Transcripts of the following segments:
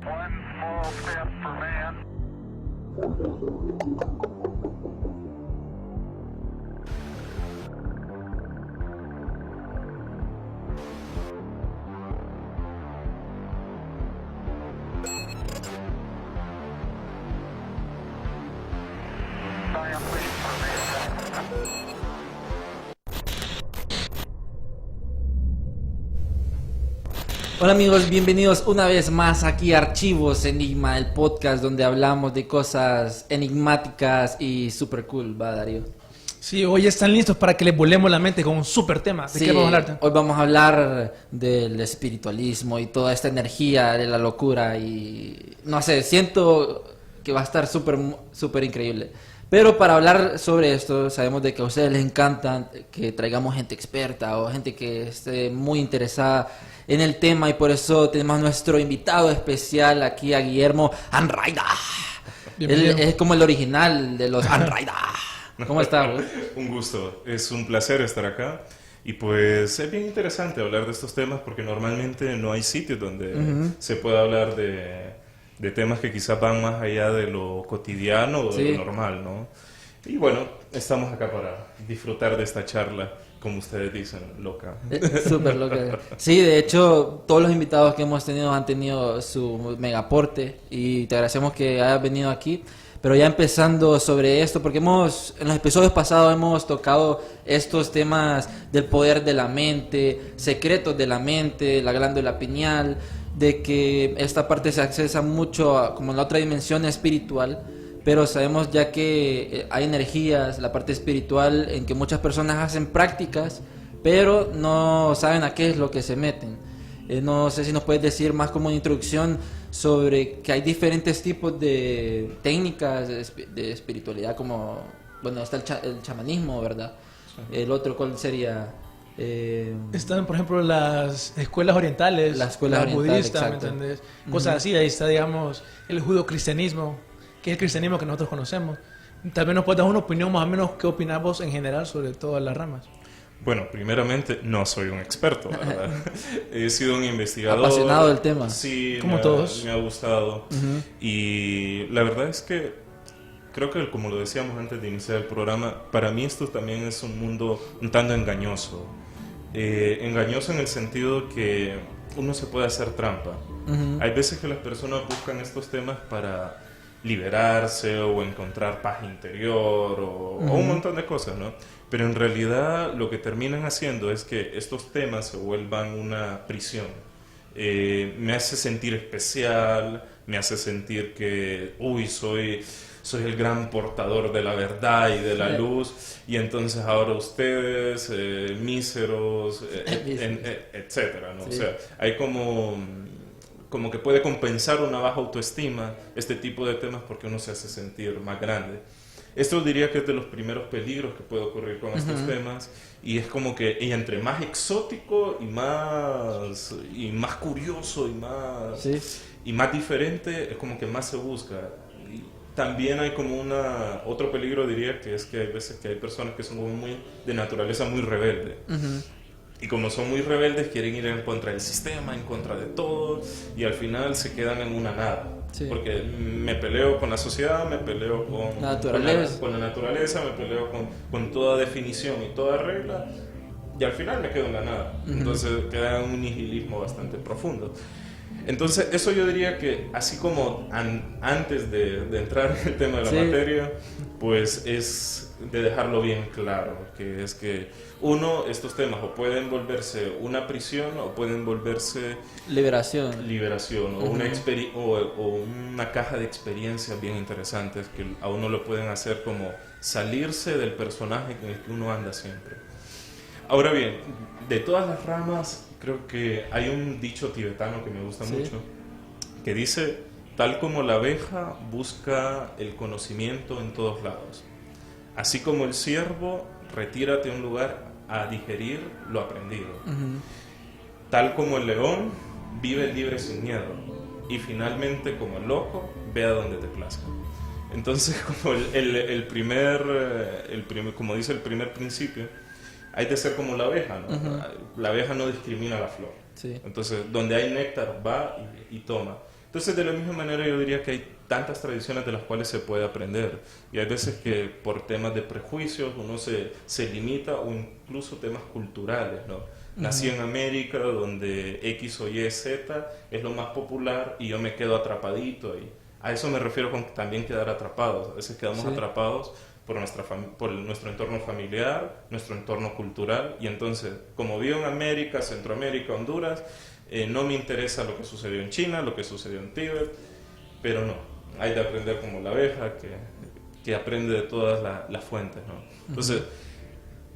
One small step for man. Giant leap for mankind. Hola amigos, bienvenidos una vez más aquí a Archivos Enigma, el podcast donde hablamos de cosas enigmáticas y super cool, ¿va, Darío? Sí, hoy están listos para que les volemos la mente con un súper tema. ¿De Sí, qué vamos a hablar? hoy vamos a hablar del espiritualismo y toda esta energía de la locura y no sé, siento que va a estar súper increíble. Pero para hablar sobre esto, sabemos de que a ustedes les encanta que traigamos gente experta o gente que esté muy interesada en el tema y por eso tenemos nuestro invitado especial aquí a Guillermo Anraida. Él Bienvenido. es como el original de los Anraida. ¿Cómo estás, vos? Un gusto, es un placer estar acá y pues es bien interesante hablar de estos temas porque normalmente no hay sitios donde se pueda hablar de temas que quizás van más allá de lo cotidiano o de Sí. lo normal, ¿no? Y bueno, estamos acá para disfrutar de esta charla, como ustedes dicen, loca. Súper loca. Sí, de hecho, todos los invitados que hemos tenido han tenido su mega aporte y te agradecemos que hayas venido aquí. Pero ya empezando sobre esto, porque en los episodios pasados hemos tocado estos temas del poder de la mente, secretos de la mente, la glándula pineal, de que esta parte se accesa mucho como en la otra dimensión espiritual, pero sabemos ya que hay energías, la parte espiritual, en que muchas personas hacen prácticas, pero no saben a qué es lo que se meten. No sé si nos puedes decir más como una introducción sobre que hay diferentes tipos de técnicas de espiritualidad, como, bueno, está el chamanismo, ¿verdad? El otro, ¿cuál sería? Están, por ejemplo, las escuelas orientales, Las escuelas orientales, budistas, ¿me exacto. entendés? Cosas así. Ahí está, digamos, el judeocristianismo, que es el cristianismo que nosotros conocemos. Tal vez nos puedas dar una opinión más o menos qué opinás vos en general sobre todas las ramas. Bueno, primeramente no soy un experto, ¿verdad? He sido un investigador. Apasionado del tema. Sí, Como todos. me ha gustado. Y la verdad es que creo que, como lo decíamos antes de iniciar el programa, para mí esto también es un mundo un tanto engañoso. Engañoso en el sentido que uno se puede hacer trampa. Hay veces que las personas buscan estos temas para liberarse o encontrar paz interior o un montón de cosas, ¿no? Pero en realidad lo que terminan haciendo es que estos temas se vuelvan una prisión. Me hace sentir especial, me hace sentir que, soy el gran portador de la verdad y de la luz, y entonces ahora ustedes, míseros, etcétera, ¿no? Sí. O sea, hay como que puede compensar una baja autoestima este tipo de temas porque uno se hace sentir más grande. Esto diría que es de los primeros peligros que puede ocurrir con estos temas, y es como que y entre más exótico y más curioso Sí. y más diferente, es como que más se busca. Y también hay como otro peligro, diría, que es que hay veces que hay personas que son como muy de naturaleza muy rebelde. Y como son muy rebeldes, quieren ir en contra del sistema, en contra de todo, y al final se quedan en una nada. Sí. Porque me peleo con la sociedad, me peleo La naturaleza. con la naturaleza, me peleo con toda definición y toda regla, y al final me quedo en la nada. Entonces queda un nihilismo bastante profundo. Entonces, eso yo diría que, así como antes de entrar en el tema de la Sí. materia, pues es de dejarlo bien claro, que es que estos temas o pueden volverse una prisión o pueden volverse Liberación. liberación o una caja de experiencias bien interesantes que a uno lo pueden hacer como salirse del personaje en el que uno anda siempre. Ahora bien, de todas las ramas, creo que hay un dicho tibetano que me gusta Sí. mucho, que dice, tal como la abeja busca el conocimiento en todos lados, así como el ciervo, retírate a un lugar a digerir lo aprendido. Tal como el león, vive libre sin miedo, y finalmente, como el loco, ve a donde te plazca. Entonces, como como dice el primer principio, hay de ser como la abeja, ¿no? La abeja no discrimina la flor. Sí. Entonces, donde hay néctar va y toma. Entonces, de la misma manera, yo diría que hay tantas tradiciones de las cuales se puede aprender. Y hay veces que por temas de prejuicios uno se limita, o incluso temas culturales, ¿no? Nací en América, donde X o Y, Z es lo más popular y yo me quedo atrapadito ahí. A eso me refiero con también quedar atrapados. A veces quedamos atrapados por nuestro entorno familiar, nuestro entorno cultural, y entonces, como vivo en América, Centroamérica, Honduras, no me interesa lo que sucedió en China, lo que sucedió en Tíbet, pero no, hay de aprender como la abeja que aprende de todas las fuentes, ¿no? Entonces,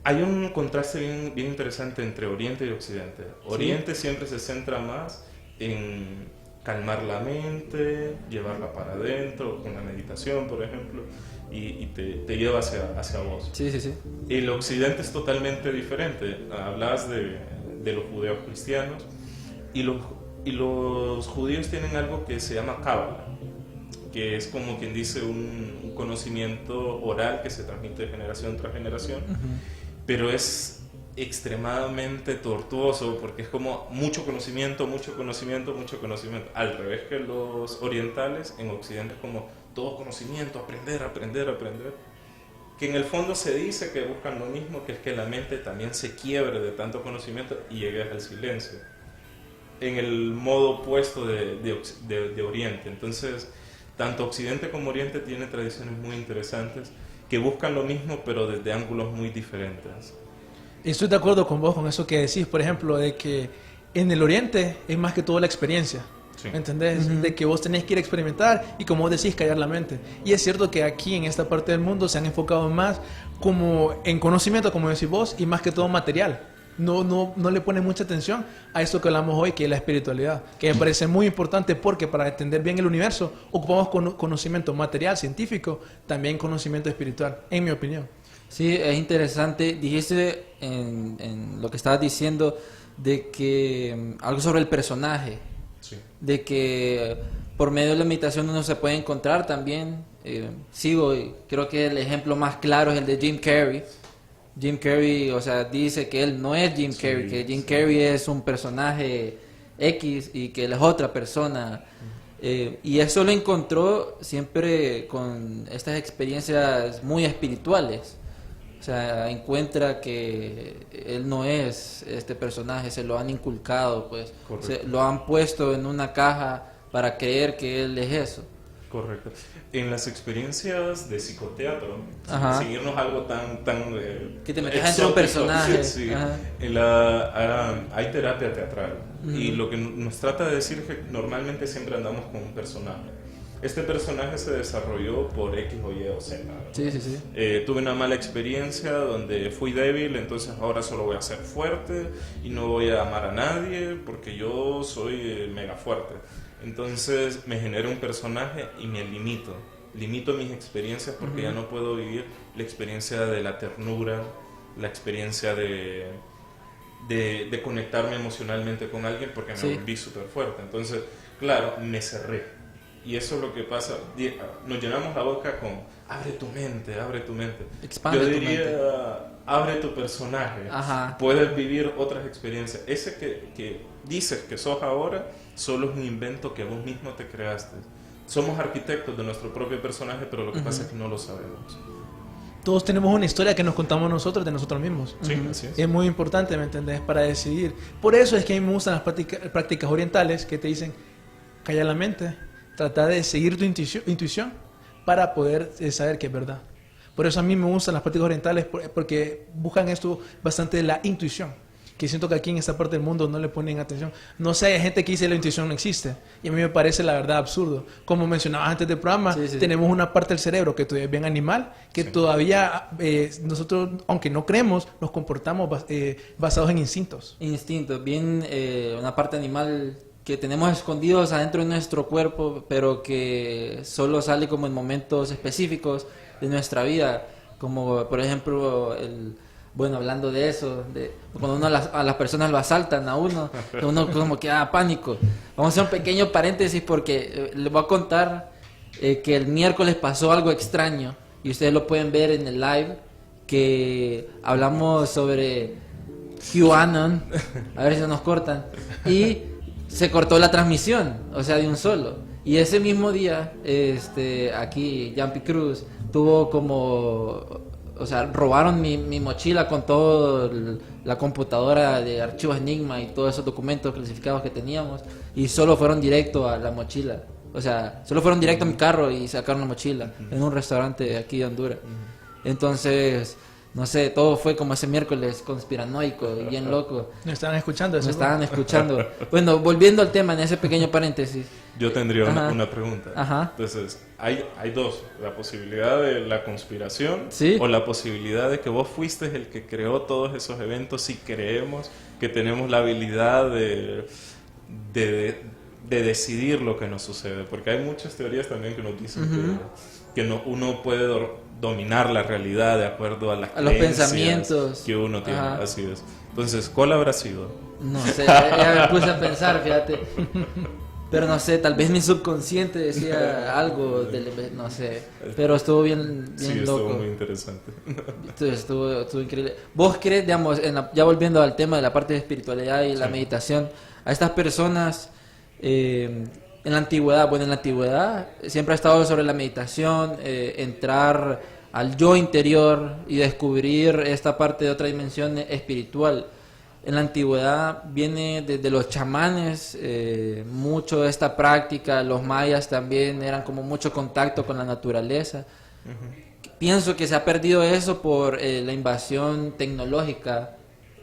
hay un contraste bien interesante entre Oriente y Occidente. Oriente siempre se centra más en calmar la mente, llevarla para adentro, con la meditación, por ejemplo, y te lleva hacia vos. Sí, sí, sí. El Occidente es totalmente diferente. Hablas de los judeos cristianos, y los judíos tienen algo que se llama Cábala, que es como quien dice un conocimiento oral que se transmite de generación tras generación, pero es extremadamente tortuoso porque es como mucho conocimiento, mucho conocimiento, mucho conocimiento. Al revés que los orientales, en Occidente es como todo conocimiento, aprender, aprender, aprender. Que en el fondo se dice que buscan lo mismo, que es que la mente también se quiebre de tanto conocimiento y llegue al silencio. En el modo opuesto de Oriente. Entonces, tanto Occidente como Oriente tienen tradiciones muy interesantes que buscan lo mismo, pero desde ángulos muy diferentes. Estoy de acuerdo con vos, con eso que decís, por ejemplo, de que en el Oriente es más que todo la experiencia. Sí. ¿Me entendés? De que vos tenés que ir a experimentar y, como vos decís, callar la mente. Y es cierto que aquí, en esta parte del mundo, se han enfocado más como en conocimiento, como decís vos, y más que todo material. No le ponen mucha atención a esto que hablamos hoy, que es la espiritualidad, que me parece muy importante porque para entender bien el universo ocupamos conocimiento material, científico, también conocimiento espiritual, en mi opinión. Sí, es interesante. Dijiste en lo que estabas diciendo de que algo sobre el personaje, Sí. de que por medio de la meditación uno se puede encontrar también. Creo que el ejemplo más claro es el de Jim Carrey. Jim Carrey, o sea, dice que él no es Jim Carrey, que Jim Carrey es un personaje X y que él es otra persona. Y eso lo encontró siempre con estas experiencias muy espirituales. O sea, encuentra que él no es este personaje, se lo han inculcado, pues, lo han puesto en una caja para creer que él es eso. Correcto. En las experiencias de psicoteatro, Ajá. sin irnos a algo tan Que te metes entre un personaje. sí, sí. Ajá. Hay terapia teatral, y lo que nos trata de decir es que normalmente siempre andamos con un personaje. Este personaje se desarrolló por X o Y o Z. Sí, sí, sí. Tuve una mala experiencia donde fui débil, entonces ahora solo voy a ser fuerte y no voy a amar a nadie porque yo soy mega fuerte. Entonces me genero un personaje y me limito mis experiencias porque ya no puedo vivir la experiencia de la ternura, la experiencia de conectarme emocionalmente con alguien porque me volví súper fuerte. Entonces, claro, me cerré. Y eso es lo que pasa. Nos llenamos la boca con abre tu mente. Expande Yo tu diría, mente. abre tu personaje. Ajá. Puedes vivir otras experiencias. Ese que dices que sos ahora, solo es un invento que vos mismo te creaste. Somos arquitectos de nuestro propio personaje, pero lo que pasa es que no lo sabemos. Todos tenemos una historia que nos contamos nosotros de nosotros mismos. Sí, así es. Es muy importante, ¿me entendés? Para decidir. Por eso es que a mí me gustan las prácticas orientales que te dicen, calla la mente, trata de seguir tu intuición para poder saber que es verdad. Por eso a mí me gustan las prácticas orientales, porque buscan esto bastante de la intuición, que siento que aquí en esta parte del mundo no le ponen atención. No sé, hay gente que dice que la intuición no existe, y a mí me parece la verdad absurdo. Como mencionabas antes del programa, tenemos una parte del cerebro que todavía es bien animal, que todavía nosotros, aunque no creemos, nos comportamos basados en instintos. Instintos, bien, una parte animal que tenemos escondidos adentro de nuestro cuerpo, pero que solo sale como en momentos específicos de nuestra vida, como por ejemplo hablando de eso, cuando a las personas lo asaltan a uno como que da pánico. Vamos a hacer un pequeño paréntesis porque les voy a contar que el miércoles pasó algo extraño y ustedes lo pueden ver en el live, que hablamos sobre QAnon, a ver si nos cortan, y se cortó la transmisión, o sea, de un solo. Y ese mismo día, aquí, Jumpy Cruz tuvo como, o sea, robaron mi mochila con toda la computadora de archivos Enigma y todos esos documentos clasificados que teníamos, y solo fueron directo a la mochila. O sea, solo fueron directo a mi carro y sacaron la mochila en un restaurante aquí de Honduras. Entonces, no sé, todo fue como ese miércoles conspiranoico y bien loco. ¿No estaban escuchando eso? Me estaban escuchando. Bueno, volviendo al tema en ese pequeño paréntesis. Yo tendría Ajá. una pregunta. Ajá. Entonces, hay dos. La posibilidad de la conspiración, Sí. o la posibilidad de que vos fuiste el que creó todos esos eventos, si creemos que tenemos la habilidad de decidir lo que nos sucede. Porque hay muchas teorías también que nos dicen que uno puede dominar la realidad de acuerdo a las A los creencias pensamientos. que uno tiene. Ajá. Así es. Entonces, ¿cuál habrá sido? No sé, ya me puse a pensar, fíjate. Pero no sé, tal vez mi subconsciente decía algo, no sé. Pero estuvo bien Sí, loco. estuvo muy interesante. Estuvo increíble. ¿Vos crees, digamos, ya volviendo al tema de la parte de espiritualidad y la Sí. meditación, a estas personas en la antigüedad, bueno, en la antigüedad siempre ha estado sobre la meditación, entrar al yo interior y descubrir esta parte de otra dimensión espiritual? En la antigüedad viene desde los chamanes, mucho de esta práctica. Los mayas también eran como mucho contacto con la naturaleza. Pienso que se ha perdido eso por la invasión tecnológica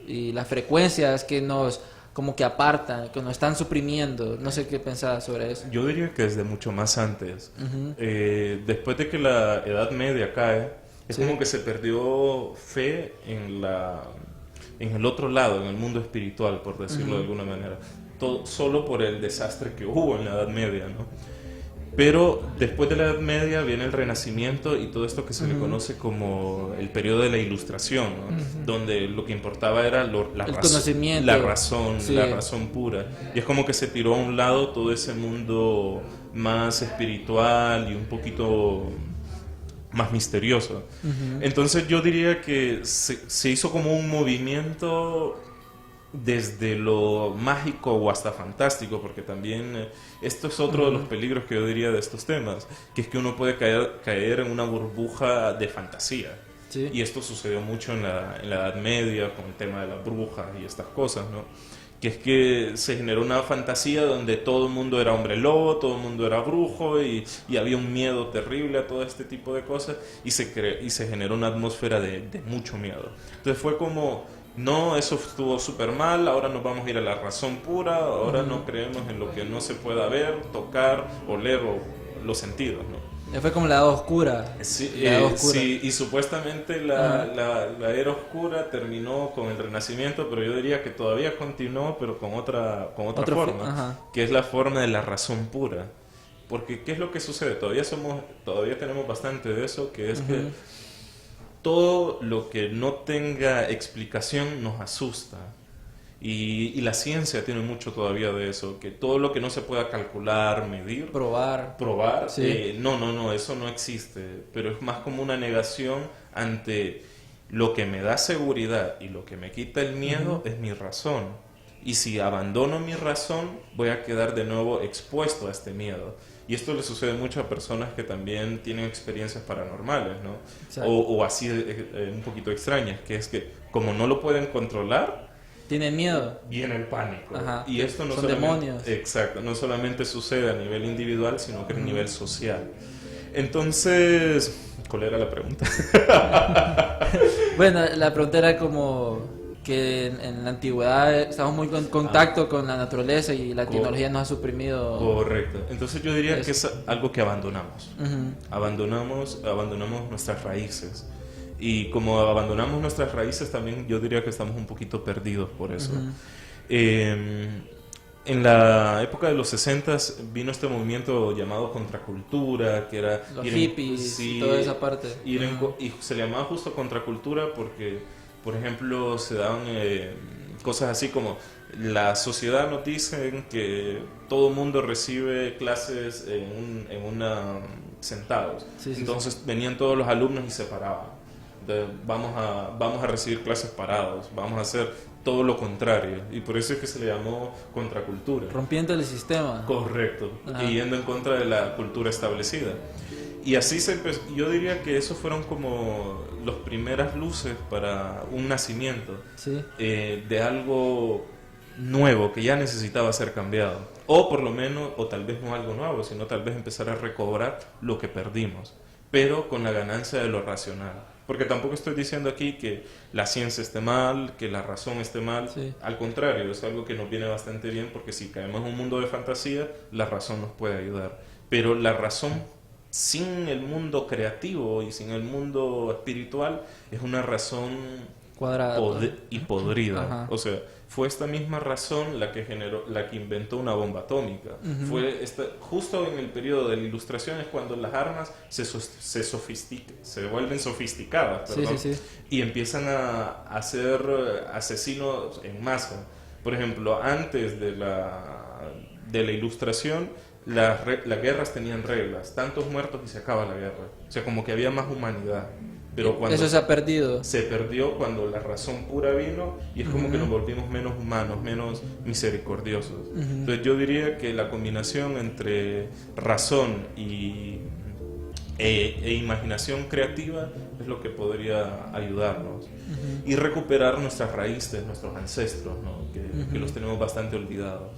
y las frecuencias que nos como que apartan, que nos están suprimiendo. No sé qué pensás sobre eso. Yo diría que desde mucho más antes. Después de que la Edad Media cae, es Sí. como que se perdió fe en el otro lado, en el mundo espiritual, por decirlo de alguna manera. Solo por el desastre que hubo en la Edad Media, ¿no? Pero después de la Edad Media viene el Renacimiento y todo esto que se le conoce como el periodo de la Ilustración, ¿no? Donde lo que importaba era conocimiento. la razón, Sí. la razón pura. Y es como que se tiró a un lado todo ese mundo más espiritual y un poquito más misterioso. Entonces yo diría que se hizo como un movimiento desde lo mágico o hasta fantástico, porque también esto es otro de los peligros que yo diría de estos temas, que es que uno puede caer en una burbuja de fantasía. Sí. Y esto sucedió mucho en la Edad Media con el tema de las brujas y estas cosas, ¿no? Que es que se generó una fantasía donde todo el mundo era hombre lobo, todo el mundo era brujo y había un miedo terrible a todo este tipo de cosas y se generó una atmósfera de mucho miedo. Entonces fue como, no, eso estuvo súper mal, ahora nos vamos a ir a la razón pura, ahora no creemos en lo que no se pueda ver, tocar, oler o los sentidos, ¿no? Fue como la edad oscura. Sí, La edad oscura. sí, y supuestamente la era oscura terminó con el Renacimiento, pero yo diría que todavía continuó, pero con otra forma, ajá. que es la forma de la razón pura. Porque ¿qué es lo que sucede? Todavía tenemos bastante de eso, que es que todo lo que no tenga explicación nos asusta. Y la ciencia tiene mucho todavía de eso, que todo lo que no se pueda calcular, medir, Probar. probar, no, eso no existe, pero es más como una negación ante lo que me da seguridad y lo que me quita el miedo es mi razón. Y si abandono mi razón, voy a quedar de nuevo expuesto a este miedo. Y esto le sucede mucho a personas que también tienen experiencias paranormales, ¿no? Exacto. O así un poquito extrañas, que es que como no lo pueden controlar, ¿Tienen miedo? viene el pánico. Ajá. Y esto no Son solamente, demonios. exacto, no solamente sucede a nivel individual, sino que a nivel social. Entonces, ¿cuál era la pregunta? Bueno, la pregunta era como que en la antigüedad estamos muy en contacto con la naturaleza y la tecnología nos ha suprimido. Correcto. Entonces yo diría que Eso. es algo que abandonamos. Ujú. Abandonamos nuestras raíces. Y como abandonamos nuestras raíces, también yo diría que estamos un poquito perdidos por eso. En la época de los 60s vino este movimiento llamado contracultura, que era Los hippies y toda esa parte. y se le llamaba justo contracultura porque, por ejemplo, se daban cosas así como la sociedad nos dicen que todo mundo recibe clases sentados. Sí, sí, Entonces venían todos los alumnos y se paraban. Vamos a recibir clases parados, vamos a hacer todo lo contrario, y por eso es que se le llamó contracultura. Rompiendo el sistema. Correcto, Ajá. y yendo en contra de la cultura establecida. Y así se empezó. Yo diría que esos fueron como las primeras luces para un nacimiento Sí. de algo nuevo que ya necesitaba ser cambiado. O por lo menos, o tal vez no algo nuevo, sino tal vez empezar a recobrar lo que perdimos, pero con la ganancia de lo racional. Porque tampoco estoy diciendo aquí que la ciencia esté mal, que la razón esté mal. Sí. Al contrario, es algo que nos viene bastante bien, porque si caemos en un mundo de fantasía, la razón nos puede ayudar. Pero la razón sin el mundo creativo y sin el mundo espiritual es una razón Cuadrada. y podrida. Ajá. O sea, fue esta misma razón la que generó, la que inventó una bomba atómica. Fue justo en el periodo de la Ilustración es cuando las armas se vuelven sofisticadas, Sí, perdón, sí, sí. y empiezan a ser asesinos en masa. Por ejemplo, antes de la Ilustración, las guerras tenían reglas, tantos muertos y se acaba la guerra. O sea, como que había más humanidad. Pero cuando Eso se ha perdido. se perdió cuando la razón pura vino, y es como que nos volvimos menos humanos, menos misericordiosos. Entonces yo diría que la combinación entre razón e imaginación creativa es lo que podría ayudarnos y recuperar nuestras raíces, nuestros ancestros, ¿no? que los tenemos bastante olvidados.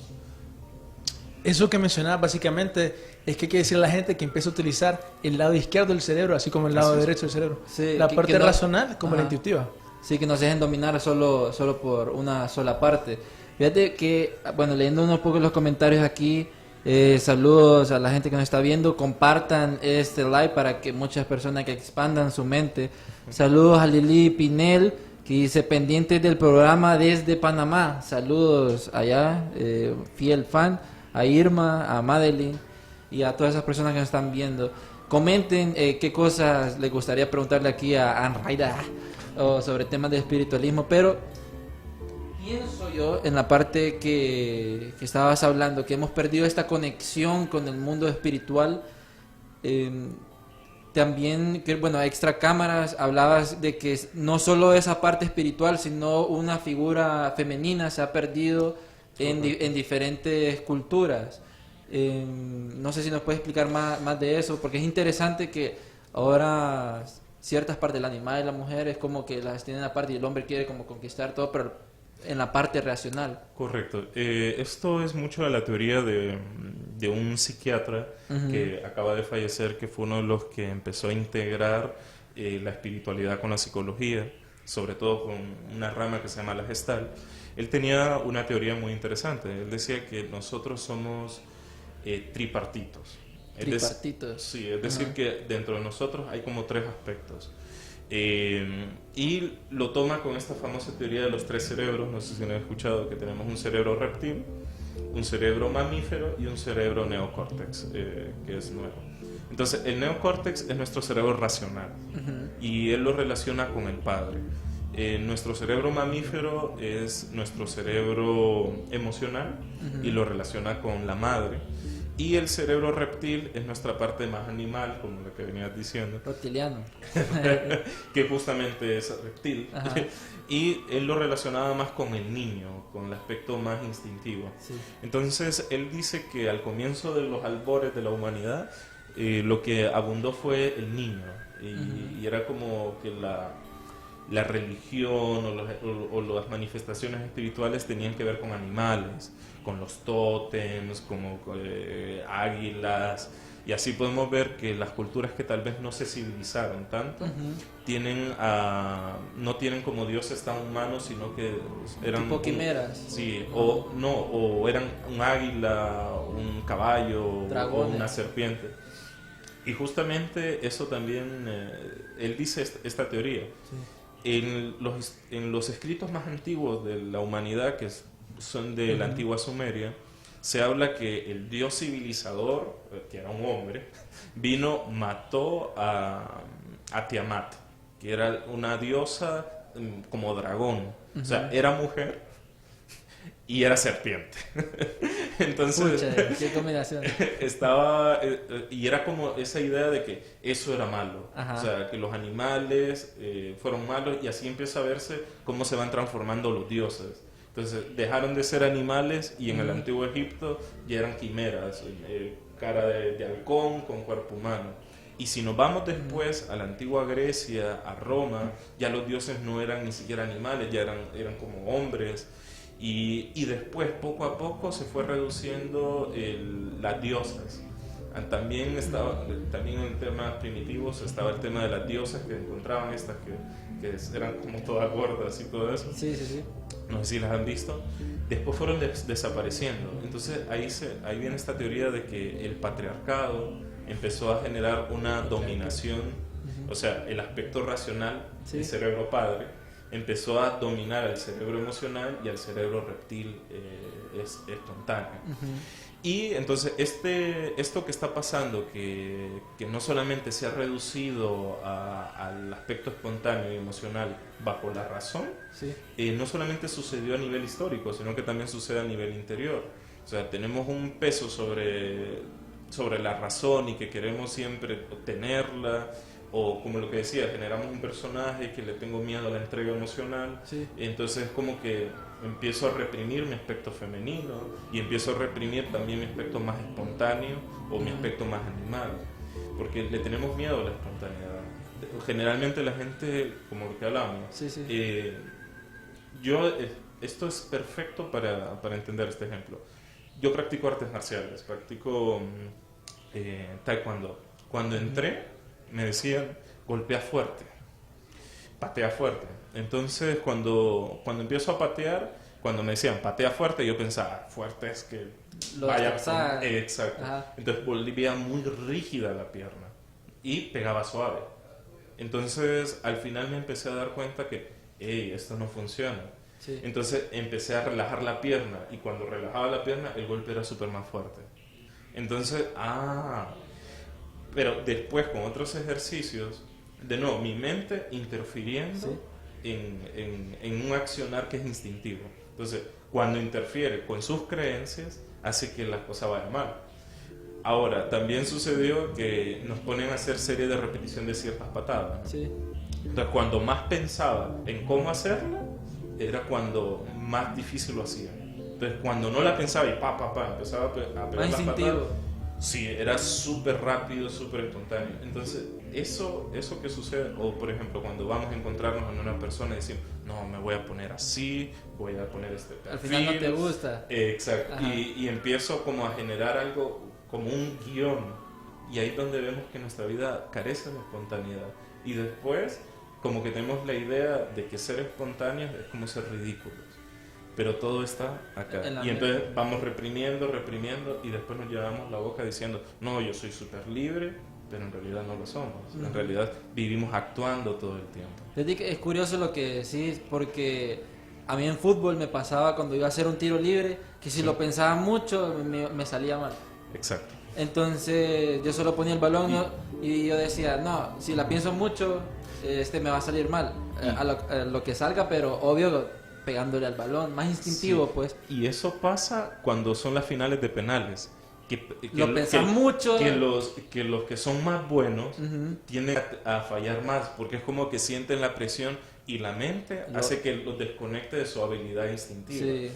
Eso que mencionabas básicamente es que hay que decirle a la gente que empiece a utilizar el lado izquierdo del cerebro, así como el lado Así es. derecho del cerebro. Sí, La que parte no- racional como la Ajá. intuitiva. Sí, que no se dejen dominar solo por una sola parte. Fíjate que, bueno, leyendo unos pocos los comentarios aquí, saludos a la gente que nos está viendo, compartan este live para que muchas personas que expandan su mente. Saludos a Lili Pinel, que dice pendiente del programa desde Panamá. Saludos allá, fiel fan, a Irma, a Madeline y a todas esas personas que nos están viendo. Comenten qué cosas les gustaría preguntarle aquí a Anraida o sobre temas de espiritualismo, pero pienso yo en la parte que estabas hablando, que hemos perdido esta conexión con el mundo espiritual. También, que, bueno, extra cámaras, hablabas de que no solo esa parte espiritual, sino una figura femenina se ha perdido en diferentes culturas. No sé si nos puedes explicar más de eso, porque es interesante que ahora ciertas partes del animal y la mujer es como que las tienen aparte y el hombre quiere como conquistar todo, pero en la parte racional. Correcto. Esto es mucho de la teoría de un psiquiatra que acaba de fallecer, que fue uno de los que empezó a integrar la espiritualidad con la psicología, sobre todo con una rama que se llama la Gestalt. Él tenía una teoría muy interesante. Él decía que nosotros somos tripartitos. Tripartitos. Sí, es decir, que dentro de nosotros hay como tres aspectos. Y lo toma con esta famosa teoría de los tres cerebros. No sé si han escuchado que tenemos un cerebro reptil, un cerebro mamífero y un cerebro neocórtex, que es nuevo. Entonces, el neocórtex es nuestro cerebro racional y él lo relaciona con el padre. Nuestro cerebro mamífero es nuestro cerebro emocional y lo relaciona con la madre. Y el cerebro reptil es nuestra parte más animal, como lo que venías diciendo, Reptiliano. que justamente es reptil. Ajá. Y él lo relacionaba más con el niño, con el aspecto más instintivo. Sí. Entonces, él dice que al comienzo de los albores de la humanidad, lo que abundó fue el niño. Y era como que la religión o las manifestaciones espirituales tenían que ver con animales, con los tótems, como águilas, y así podemos ver que las culturas que tal vez no se civilizaron tanto no tienen como dioses tan humanos, sino que eran Tipo quimeras. Sí, o eran un águila, un caballo, Dragones. o una serpiente. Y justamente eso también, él dice esta teoría. En los escritos más antiguos de la humanidad, que son de la antigua Sumeria, se habla que el dios civilizador, que era un hombre, mató a Tiamat, que era una diosa como dragón. O sea, era mujer y era serpiente. Entonces, Pucha, qué combinación. estaba y era como esa idea de que eso era malo. Ajá. O sea, que los animales fueron malos, y así empieza a verse cómo se van transformando los dioses. Entonces dejaron de ser animales y en el antiguo Egipto ya eran quimeras, cara de halcón con cuerpo humano. Y si nos vamos después a la antigua Grecia, a Roma, ya los dioses no eran ni siquiera animales, ya eran como hombres. Y después, poco a poco, se fue reduciendo las diosas. También en temas primitivos estaba el tema de las diosas, que encontraban estas que eran como todas gordas y todo eso. Sí, sí, sí. No sé si las han visto. Después fueron desapareciendo. Entonces ahí viene esta teoría de que el patriarcado empezó a generar una dominación, o sea, el aspecto racional del cerebro padre empezó a dominar al cerebro emocional y al cerebro reptil espontáneo. Y entonces esto que está pasando, que no solamente se ha reducido al aspecto espontáneo y emocional bajo la razón, no solamente sucedió a nivel histórico, sino que también sucede a nivel interior. O sea, tenemos un peso sobre la razón y que queremos siempre obtenerla, o como lo que decía, generamos un personaje que le tengo miedo a la entrega emocional, entonces como que empiezo a reprimir mi aspecto femenino y empiezo a reprimir también mi aspecto más espontáneo o mi aspecto más animal, porque le tenemos miedo a la espontaneidad. Generalmente la gente, como lo que hablábamos, esto es perfecto para entender este ejemplo. Yo practico artes marciales, practico taekwondo. Cuando entré me decían, golpea fuerte, patea fuerte. Entonces cuando empiezo a patear, cuando me decían patea fuerte, yo pensaba, fuerte es que vaya a... Exacto. Ajá. Entonces volvía muy rígida la pierna y pegaba suave. Entonces al final me empecé a dar cuenta que esto no funciona. Entonces empecé a relajar la pierna, y cuando relajaba la pierna el golpe era súper más fuerte. Entonces, pero después con otros ejercicios, de nuevo, mi mente interfiriendo en un accionar que es instintivo. Entonces, cuando interfiere con sus creencias, hace que las cosas vayan mal. Ahora, también sucedió que nos ponen a hacer serie de repetición de ciertas patadas. Entonces, cuando más pensaba en cómo hacerla, era cuando más difícil lo hacía. Entonces, cuando no la pensaba y empezaba a pegar las patadas, sí, era súper rápido, súper espontáneo. Entonces, eso que sucede, o por ejemplo, cuando vamos a encontrarnos con una persona y decimos, no, me voy a poner así, voy a poner este perfil. Al final no te gusta. Exacto. Y empiezo como a generar algo, como un guión. Y ahí es donde vemos que nuestra vida carece de espontaneidad. Y después, como que tenemos la idea de que ser espontáneos es como ser ridículos. Pero todo está acá. Y entonces vamos reprimiendo, y después nos llevamos la boca diciendo, no, yo soy súper libre, pero en realidad no lo somos. En realidad vivimos actuando todo el tiempo. Es curioso lo que decís, porque a mí en fútbol me pasaba cuando iba a hacer un tiro libre, que si lo pensaba mucho me salía mal. Exacto. Entonces yo solo ponía el balón y yo decía, no, si la pienso mucho, me va a salir mal. A lo que salga, pero obvio pegándole al balón, más instintivo, pues. Y eso pasa cuando son las finales de penales. Lo pensás mucho. Que los que son más buenos tienden a fallar más, porque es como que sienten la presión y la mente hace que los desconecte de su habilidad instintiva.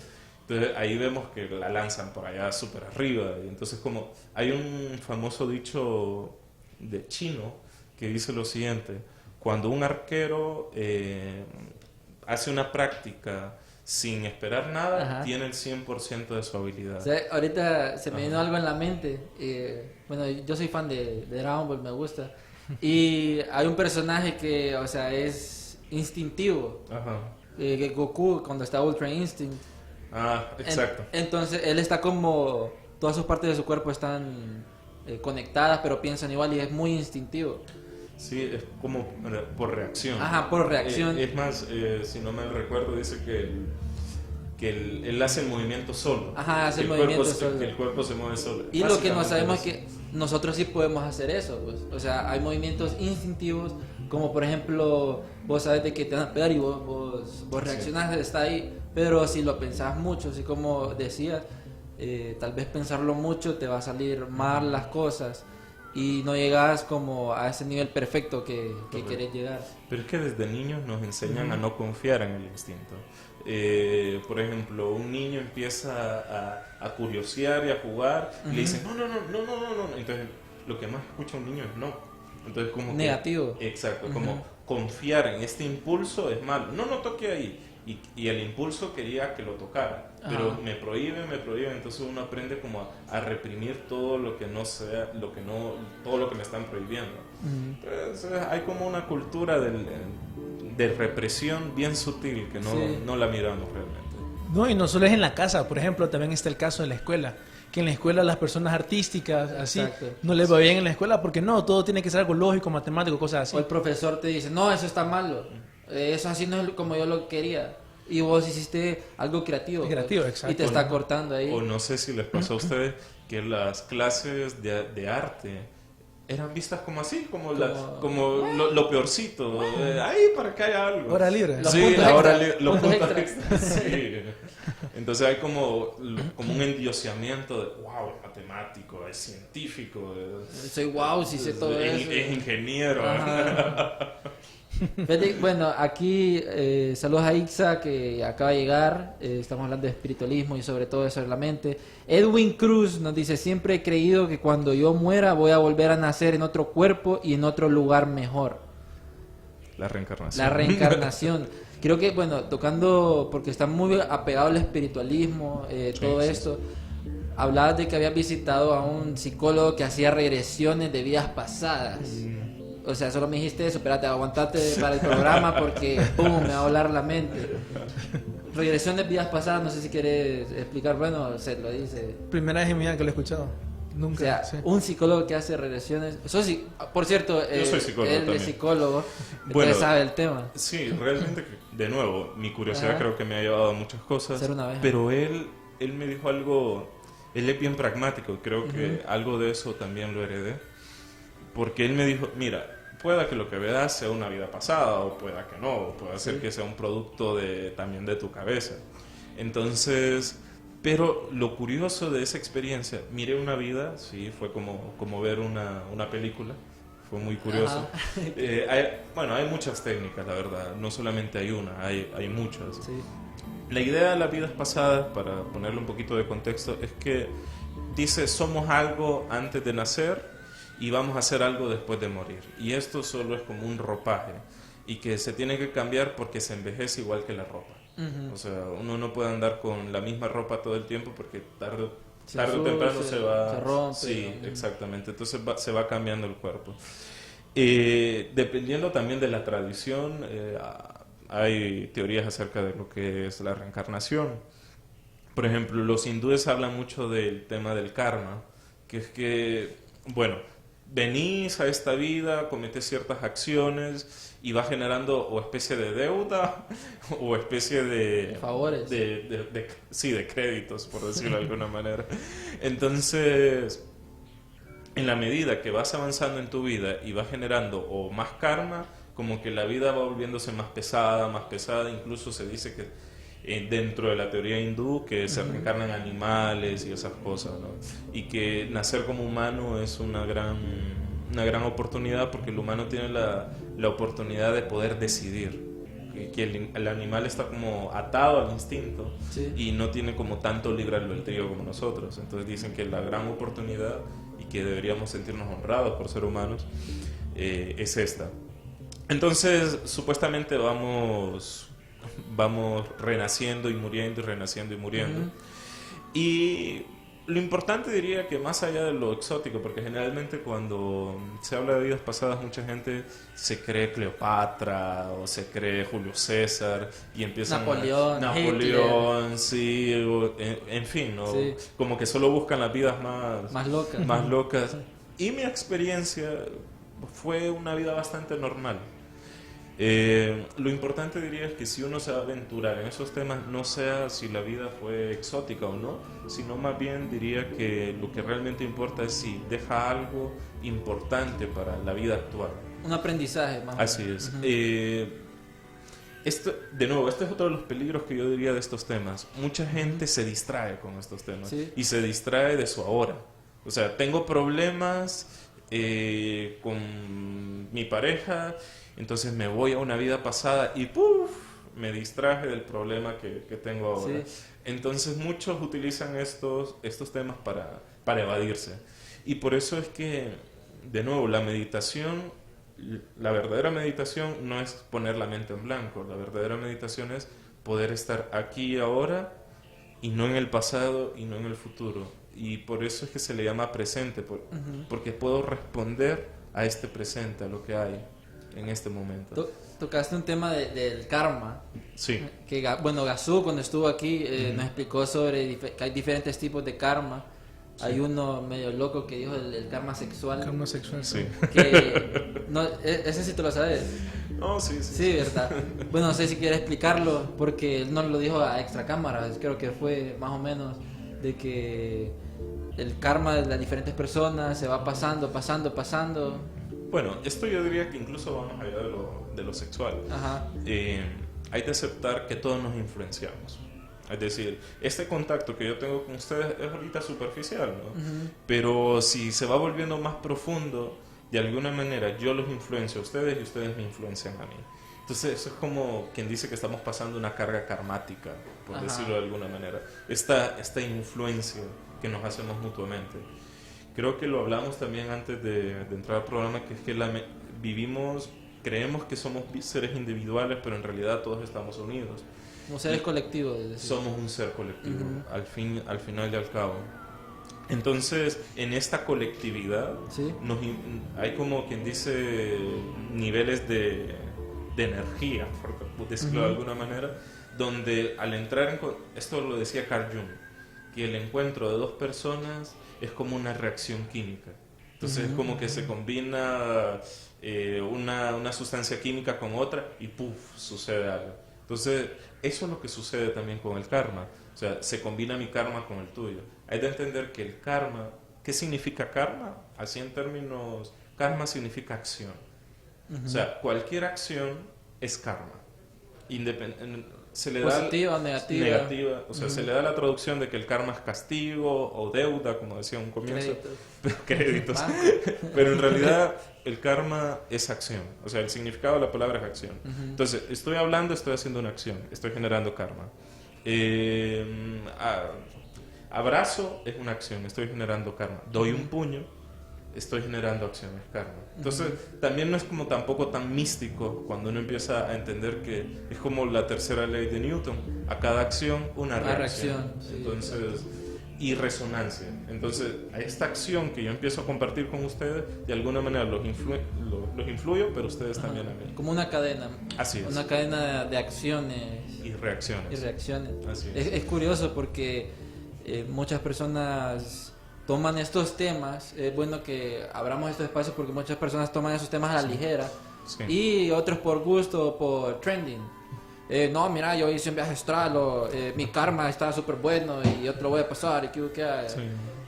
Entonces ahí vemos que la lanzan por allá súper arriba. Y entonces como hay un famoso dicho de chino que dice lo siguiente: cuando un arquero hace una práctica sin esperar nada, tiene el 100% de su habilidad. O sea, ahorita se me vino algo en la mente. Bueno, yo soy fan de Dragon Ball, me gusta. Y hay un personaje que, o sea, es instintivo. Que Goku, cuando está Ultra Instinct. Exacto. Entonces, él está como... Todas sus partes de su cuerpo están conectadas, pero piensan igual y es muy instintivo. Sí, es como por reacción. Por reacción. Es más, si no me recuerdo, dice que él hace el movimiento solo. Hace el movimiento solo. Que el cuerpo se mueve solo. Y lo que no sabemos es que nosotros sí podemos hacer eso, pues. O sea, hay movimientos instintivos Como por ejemplo, vos sabes de que te van a pegar y vos reaccionás, está ahí. Pero si lo pensás mucho, así como decías, tal vez pensarlo mucho te va a salir mal las cosas y no llegas como a ese nivel perfecto que querés llegar. Pero es que desde niños nos enseñan a no confiar en el instinto. Por ejemplo, un niño empieza a curiosear y a jugar y le dicen no. Entonces, lo que más escucha un niño es no. Entonces, como negativo. Exacto, como confiar en este impulso es malo. No toque ahí. Y el impulso quería que lo tocara, pero me prohíbe, entonces uno aprende como a reprimir todo lo que no sea, todo lo que me están prohibiendo. Entonces, hay como una cultura de represión bien sutil que no la miramos realmente. No, y no solo es en la casa, por ejemplo, también está el caso de la escuela. Que en la escuela las personas artísticas, así, Exacto. no les va bien en la escuela porque no, todo tiene que ser algo lógico, matemático, cosas así. O el profesor te dice, no, eso está malo, eso así no es como yo lo quería. Y vos hiciste algo creativo. Creativo, pues, exacto. y te está cortando ahí. O no sé si les pasó a ustedes que las clases de arte eran vistas como así, como lo peorcito. Ahí para que haya algo. Hora libre. Los Sí, puntos la hora extra, los puntos puntos extra. extras. Sí. Entonces hay como un endioseamiento de wow, es matemático, es científico, Soy wow, si sé todo eso. es ingeniero. Ajá. Bueno, aquí saludos a Ixa que acaba de llegar. Estamos hablando de espiritualismo y sobre todo eso de la mente. Edwin Cruz nos dice: siempre he creído que cuando yo muera voy a volver a nacer en otro cuerpo y en otro lugar mejor. La reencarnación. La reencarnación. Creo que, bueno, tocando, porque está muy apegado al espiritualismo, todo sí, esto. Hablabas de que habías visitado a un psicólogo que hacía regresiones de vidas pasadas. O sea, solo me dijiste eso, espérate, aguantate para el programa porque ¡pum! Me va a volar la mente. Regresión de vidas pasadas, no sé si quieres explicar. Bueno, se lo dice. Primera vez en mi vida que lo he escuchado. Nunca. O sea, sí. un psicólogo que hace regresiones. Eso sí, por cierto, Yo soy psicólogo él también. es psicólogo, Bueno, entonces sabe el tema. Sí, realmente, de nuevo, mi curiosidad Ajá. creo que me ha llevado a muchas cosas. Ser una abeja. Pero él me dijo algo, él es bien pragmático, creo que algo de eso también lo heredé. Porque él me dijo, mira, pueda que lo que veas sea una vida pasada, o pueda que no, o puede ser que sea un producto también de tu cabeza. Entonces, pero lo curioso de esa experiencia, miré una vida, sí, fue como ver una película, fue muy curioso. Hay muchas técnicas, la verdad, no solamente hay una, hay muchas. Sí. La idea de las vidas pasadas, para ponerle un poquito de contexto, es que dice, somos algo antes de nacer y vamos a hacer algo después de morir. Y esto solo es como un ropaje y que se tiene que cambiar porque se envejece igual que la ropa. O sea, uno no puede andar con la misma ropa todo el tiempo porque tarde o temprano se va... se rompe. Sí, exactamente. Entonces se va cambiando el cuerpo. Dependiendo también de la tradición, hay teorías acerca de lo que es la reencarnación. Por ejemplo, los hindúes hablan mucho del tema del karma, que es que, bueno, venís a esta vida, cometes ciertas acciones y va generando o especie de deuda o especie de favores. Sí, de créditos, por decirlo de alguna manera. Entonces, en la medida que vas avanzando en tu vida y vas generando o más karma, como que la vida va volviéndose más pesada, incluso se dice que dentro de la teoría hindú que se reencarnan animales y esas cosas, ¿no? Y que nacer como humano es una gran oportunidad porque el humano tiene la oportunidad de poder decidir, que el animal está como atado al instinto, Sí. y no tiene como tanto libre albedrío como nosotros. Entonces dicen que la gran oportunidad y que deberíamos sentirnos honrados por ser humanos es esta. Entonces supuestamente vamos renaciendo y muriendo y renaciendo y muriendo. Y lo importante diría que más allá de lo exótico, porque generalmente cuando se habla de vidas pasadas mucha gente se cree Cleopatra o se cree Julio César y empiezan Napoleón, sí, en fin, ¿no? Sí. Como que solo buscan las vidas Más locas. más locas. Y mi experiencia fue una vida bastante normal. Lo importante diría es que si uno se va a aventurar en esos temas, no sea si la vida fue exótica o no, sino más bien diría que lo que realmente importa es si deja algo importante para la vida actual. Un aprendizaje más. o Así menos. es. Ujú. De nuevo, este es otro de los peligros que yo diría de estos temas. Mucha gente se distrae con estos temas Sí. y se distrae de su ahora. O sea, tengo problemas con mi pareja, entonces me voy a una vida pasada y ¡puf! Me distraje del problema que tengo ahora. Sí. Entonces muchos utilizan estos temas para evadirse. Y por eso es que, de nuevo, la verdadera meditación no es poner la mente en blanco. La verdadera meditación es poder estar aquí y ahora y no en el pasado y no en el futuro. Y por eso es que se le llama presente, porque puedo responder a este presente, a lo que hay en este momento. Tocaste un tema del karma. Sí, Que, bueno, Gazú cuando estuvo aquí nos explicó sobre que hay diferentes tipos de karma. Hay uno medio loco que dijo el karma sexual. Karma sexual. sí. Que no, ese sí te lo sabes. No, sí, sí. Sí, verdad. Bueno, no sé si quieres explicarlo porque él no lo dijo a extra cámaras. Creo que fue más o menos de que el karma de las diferentes personas se va pasando. Bueno, esto yo diría que incluso va más allá de lo sexual. Ajá. Hay que aceptar que todos nos influenciamos. Es decir, este contacto que yo tengo con ustedes es ahorita superficial, ¿no? Ujú. Pero si se va volviendo más profundo, de alguna manera yo los influencio a ustedes y ustedes me influencian a mí. Entonces eso es como quien dice que estamos pasando una carga karmática, por Ajá. decirlo de alguna manera. Esta influencia que nos hacemos mutuamente. Creo que lo hablamos también antes de entrar al programa, que es que creemos que somos seres individuales, pero en realidad todos estamos unidos. Como seres colectivos. es decir. Somos un ser colectivo, Ujú. al final y al cabo. Entonces, en esta colectividad, Sí. hay como quien dice niveles de energía, por decirlo de alguna manera, donde al entrar esto lo decía Carl Jung, que el encuentro de dos personas es como una reacción química. Entonces es como que se combina una sustancia química con otra y ¡puf! Sucede algo. Entonces eso es lo que sucede también con el karma. O sea, se combina mi karma con el tuyo. Hay de entender que el karma, ¿qué significa karma? Así en términos, karma significa acción. O sea, cualquier acción es karma. Se le Positiva o da negativa. negativa, o sea, se le da la traducción de que el karma es castigo o deuda, como decía en un comienzo, créditos. Ah. Pero en realidad el karma es acción, o sea, el significado de la palabra es acción. Entonces, estoy haciendo una acción, estoy generando karma. Abrazo es una acción, estoy generando karma. Doy un puño, estoy generando acciones karma. Entonces, también no es como tampoco tan místico cuando uno empieza a entender que es como la tercera ley de Newton, a cada acción una reacción. Sí, Entonces, y resonancia. Entonces, a esta acción que yo empiezo a compartir con ustedes, de alguna manera los influyo, pero ustedes también a mí. Como una cadena. Así es. Una cadena de acciones Y reacciones. y reacciones. Así es. Es curioso porque muchas personas toman estos temas. Es bueno que abramos estos espacios porque muchas personas toman esos temas a la ligera. Sí. Y otros por gusto, por trending. No, mira, yo hice un viaje astral, o mi karma está súper bueno y yo te lo voy a pasar. Sí.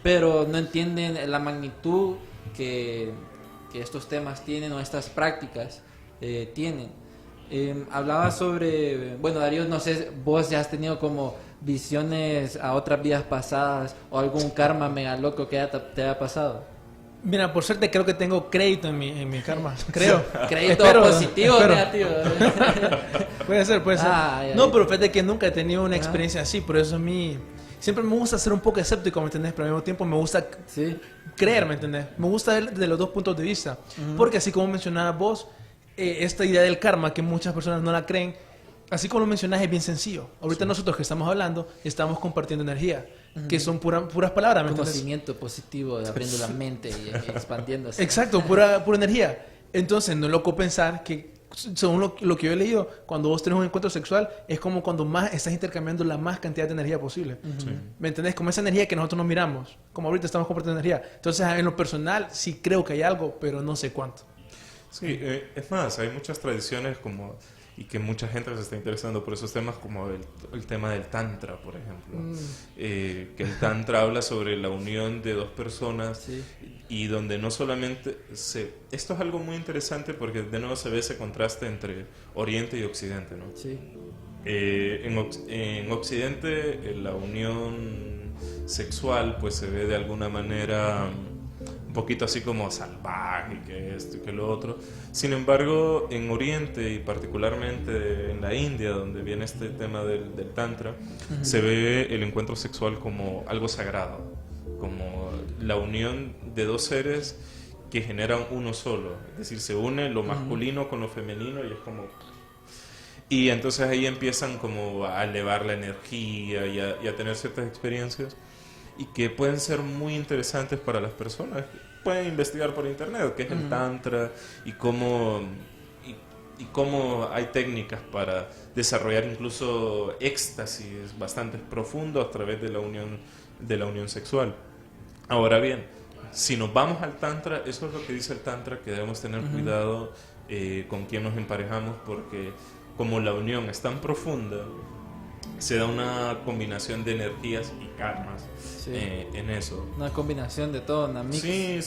Pero no entienden la magnitud que estos temas tienen o estas prácticas tienen. Hablaba sobre, bueno, Darío, no sé, vos ya has tenido como visiones a otras vidas pasadas o algún karma mega loco que te haya pasado. Mira, por suerte creo que tengo crédito en mi karma. Creo. ¿Crédito Espero, positivo o espero. negativo? Puede ser. Ah, ya, No, ya. pero fíjate que nunca he tenido una Ajá. experiencia así, por eso a mí siempre me gusta ser un poco escéptico, ¿me entendés? Pero al mismo tiempo me gusta Sí. creer, ¿me entendés? Me gusta ver de los dos puntos de vista. Porque así como mencionabas vos, esta idea del karma, que muchas personas no la creen, así como lo mencionas, es bien sencillo. Ahorita nosotros que estamos hablando, estamos compartiendo energía, que son puras palabras, ¿me entendés? Conocimiento positivo, abriendo la mente y expandiéndose. Exacto, pura energía. Entonces, no es loco pensar que, según lo que yo he leído, cuando vos tenés un encuentro sexual, es como cuando más estás intercambiando la más cantidad de energía posible. ¿Me entendés? Como esa energía que nosotros no miramos. Como ahorita estamos compartiendo energía. Entonces, en lo personal, sí creo que hay algo, pero no sé cuánto. Sí, es más, hay muchas tradiciones como y que mucha gente se está interesando por esos temas, como el tema del Tantra, por ejemplo. Que el Tantra habla sobre la unión de dos personas, Sí. y donde no solamente esto es algo muy interesante porque de nuevo se ve ese contraste entre Oriente y Occidente, ¿no? Sí. En Occidente la unión sexual pues se ve de alguna manera un poquito así como salvaje, que esto y que lo otro. Sin embargo, en Oriente y particularmente en la India, donde viene este tema del Tantra, se ve el encuentro sexual como algo sagrado, como la unión de dos seres que generan uno solo. Es decir, se une lo masculino con lo femenino y es como... Y entonces ahí empiezan como a elevar la energía y a tener ciertas experiencias y que pueden ser muy interesantes para las personas. Pueden investigar por internet qué es el Tantra y cómo hay técnicas para desarrollar incluso éxtasis bastante profundos a través de la unión sexual. Ahora bien, si nos vamos al Tantra, eso es lo que dice el Tantra, que debemos tener cuidado con quién nos emparejamos, porque como la unión es tan profunda, se da una combinación de energías y karmas en eso. Una combinación de todo, una mix. Sí,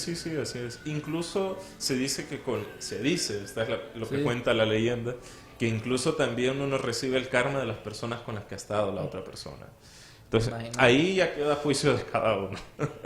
así es. Incluso se dice que esta es lo que Sí. cuenta la leyenda, que incluso también uno recibe el karma de las personas con las que ha estado la otra persona. Entonces, Imagínate. ahí ya queda juicio de cada uno.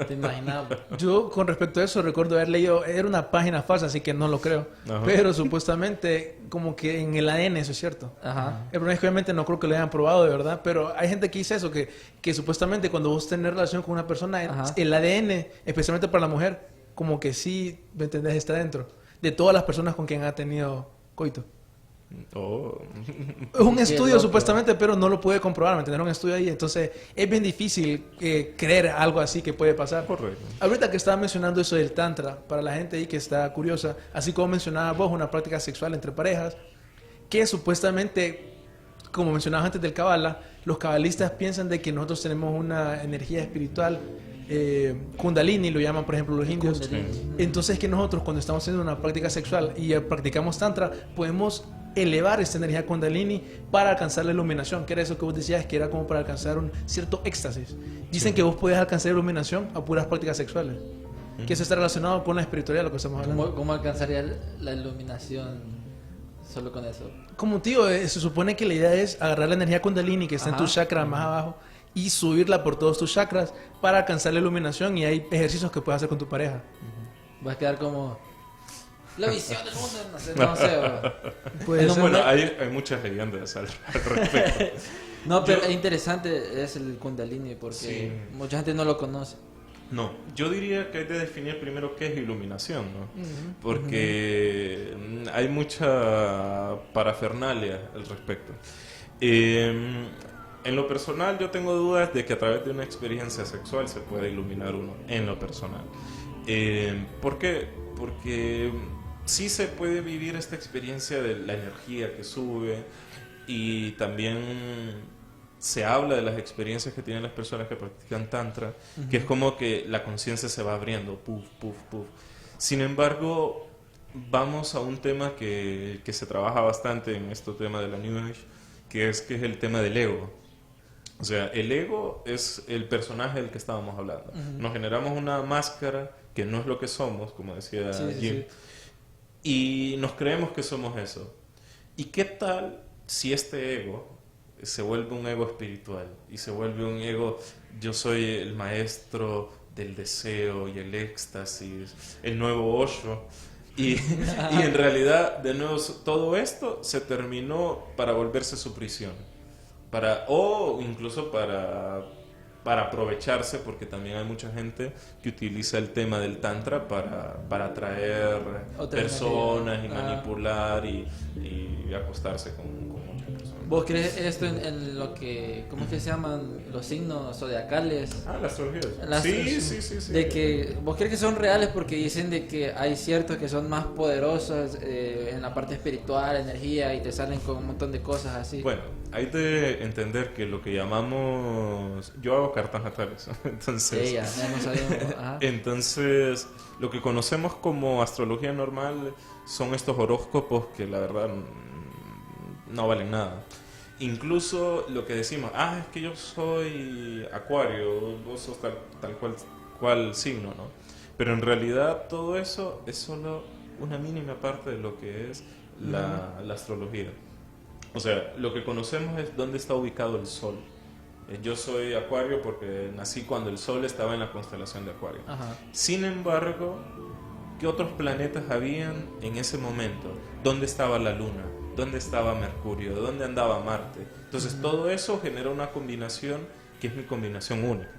Te imaginas. Yo con respecto a eso recuerdo haber leído, era una página falsa, así que no lo creo, Ajá. pero supuestamente como que en el ADN eso es cierto. Ajá. El problema es que obviamente no creo que lo hayan probado de verdad, pero hay gente que dice eso, que supuestamente cuando vos tenés relación con una persona, Ajá. el ADN, especialmente para la mujer, como que sí, ¿me entendés? Está dentro de todas las personas con quien ha tenido coito. Oh. Es un Qué estudio loco. supuestamente, pero no lo pude comprobar, ¿me entendés? Un estudio ahí, entonces es bien difícil creer algo así que puede pasar. Correcto. Ahorita que estaba mencionando eso del tantra, para la gente ahí que está curiosa, así como mencionabas vos, una práctica sexual entre parejas, que supuestamente, como mencionabas antes del Kabbalah, los cabalistas piensan de que nosotros tenemos una energía espiritual, Kundalini lo llaman por ejemplo los indios. Kundalini. Entonces que nosotros cuando estamos haciendo una práctica sexual y practicamos tantra, podemos elevar esta energía Kundalini para alcanzar la iluminación, que era eso que vos decías, que era como para alcanzar un cierto éxtasis. Dicen que vos podés alcanzar iluminación a puras prácticas sexuales, que eso está relacionado con la espiritualidad, lo que estamos hablando. ¿Cómo alcanzaría la iluminación solo con eso? Como tío, se supone que la idea es agarrar la energía Kundalini que está en Ajá. tu chakra más abajo y subirla por todos tus chakras para alcanzar la iluminación, y hay ejercicios que puedes hacer con tu pareja. Vas a quedar como la visión del mundo, no sé. Puede No, ser. Bueno, hay muchas leyendas al respecto. No, pero Yo- es interesante es el Kundalini porque Sí. mucha gente no lo conoce. No, yo diría que hay que definir primero qué es iluminación, ¿no? Porque hay mucha parafernalia al respecto. En lo personal yo tengo dudas de que a través de una experiencia sexual se pueda iluminar uno, en lo personal. ¿Por qué? Porque sí se puede vivir esta experiencia de la energía que sube, y también se habla de las experiencias que tienen las personas que practican tantra, que es como que la conciencia se va abriendo, puff, puff, puff. Sin embargo, vamos a un tema que se trabaja bastante en este tema de la New Age, que es el tema del ego. O sea, el ego es el personaje del que estábamos hablando. Nos generamos una máscara que no es lo que somos, como decía Sí, sí, Jim, sí. y nos creemos que somos eso. ¿Y qué tal si este ego se vuelve un ego espiritual y se vuelve un ego, yo soy el maestro del deseo y el éxtasis, el nuevo Osho? Y en realidad, de nuevo, todo esto se terminó para volverse su prisión. O incluso para aprovecharse, porque también hay mucha gente que utiliza el tema del tantra para atraer Otra personas y energía. Ah. manipular y acostarse con muchas personas. ¿Vos crees esto en lo que, cómo es que se llaman los signos zodiacales? Ah, las astrologías. Las- Sí. De que vos crees que son reales porque dicen de que hay ciertos que son más poderosos en la parte espiritual, energía, y te salen con un montón de cosas así. Bueno, hay de entender que lo que llamamos... Yo hago cartas natales, entonces... Sí, ya no sabíamos. Ajá. Entonces, lo que conocemos como astrología normal son estos horóscopos que la verdad no valen nada. Incluso lo que decimos, es que yo soy Acuario, vos sos tal cual signo, ¿no? Pero en realidad todo eso es solo una mínima parte de lo que es la astrología. O sea, lo que conocemos es dónde está ubicado el Sol. Yo soy Acuario porque nací cuando el Sol estaba en la constelación de Acuario. Ajá. Sin embargo, ¿qué otros planetas habían en ese momento? ¿Dónde estaba la Luna? ¿Dónde estaba Mercurio? ¿Dónde andaba Marte? Entonces todo eso genera una combinación que es mi combinación única.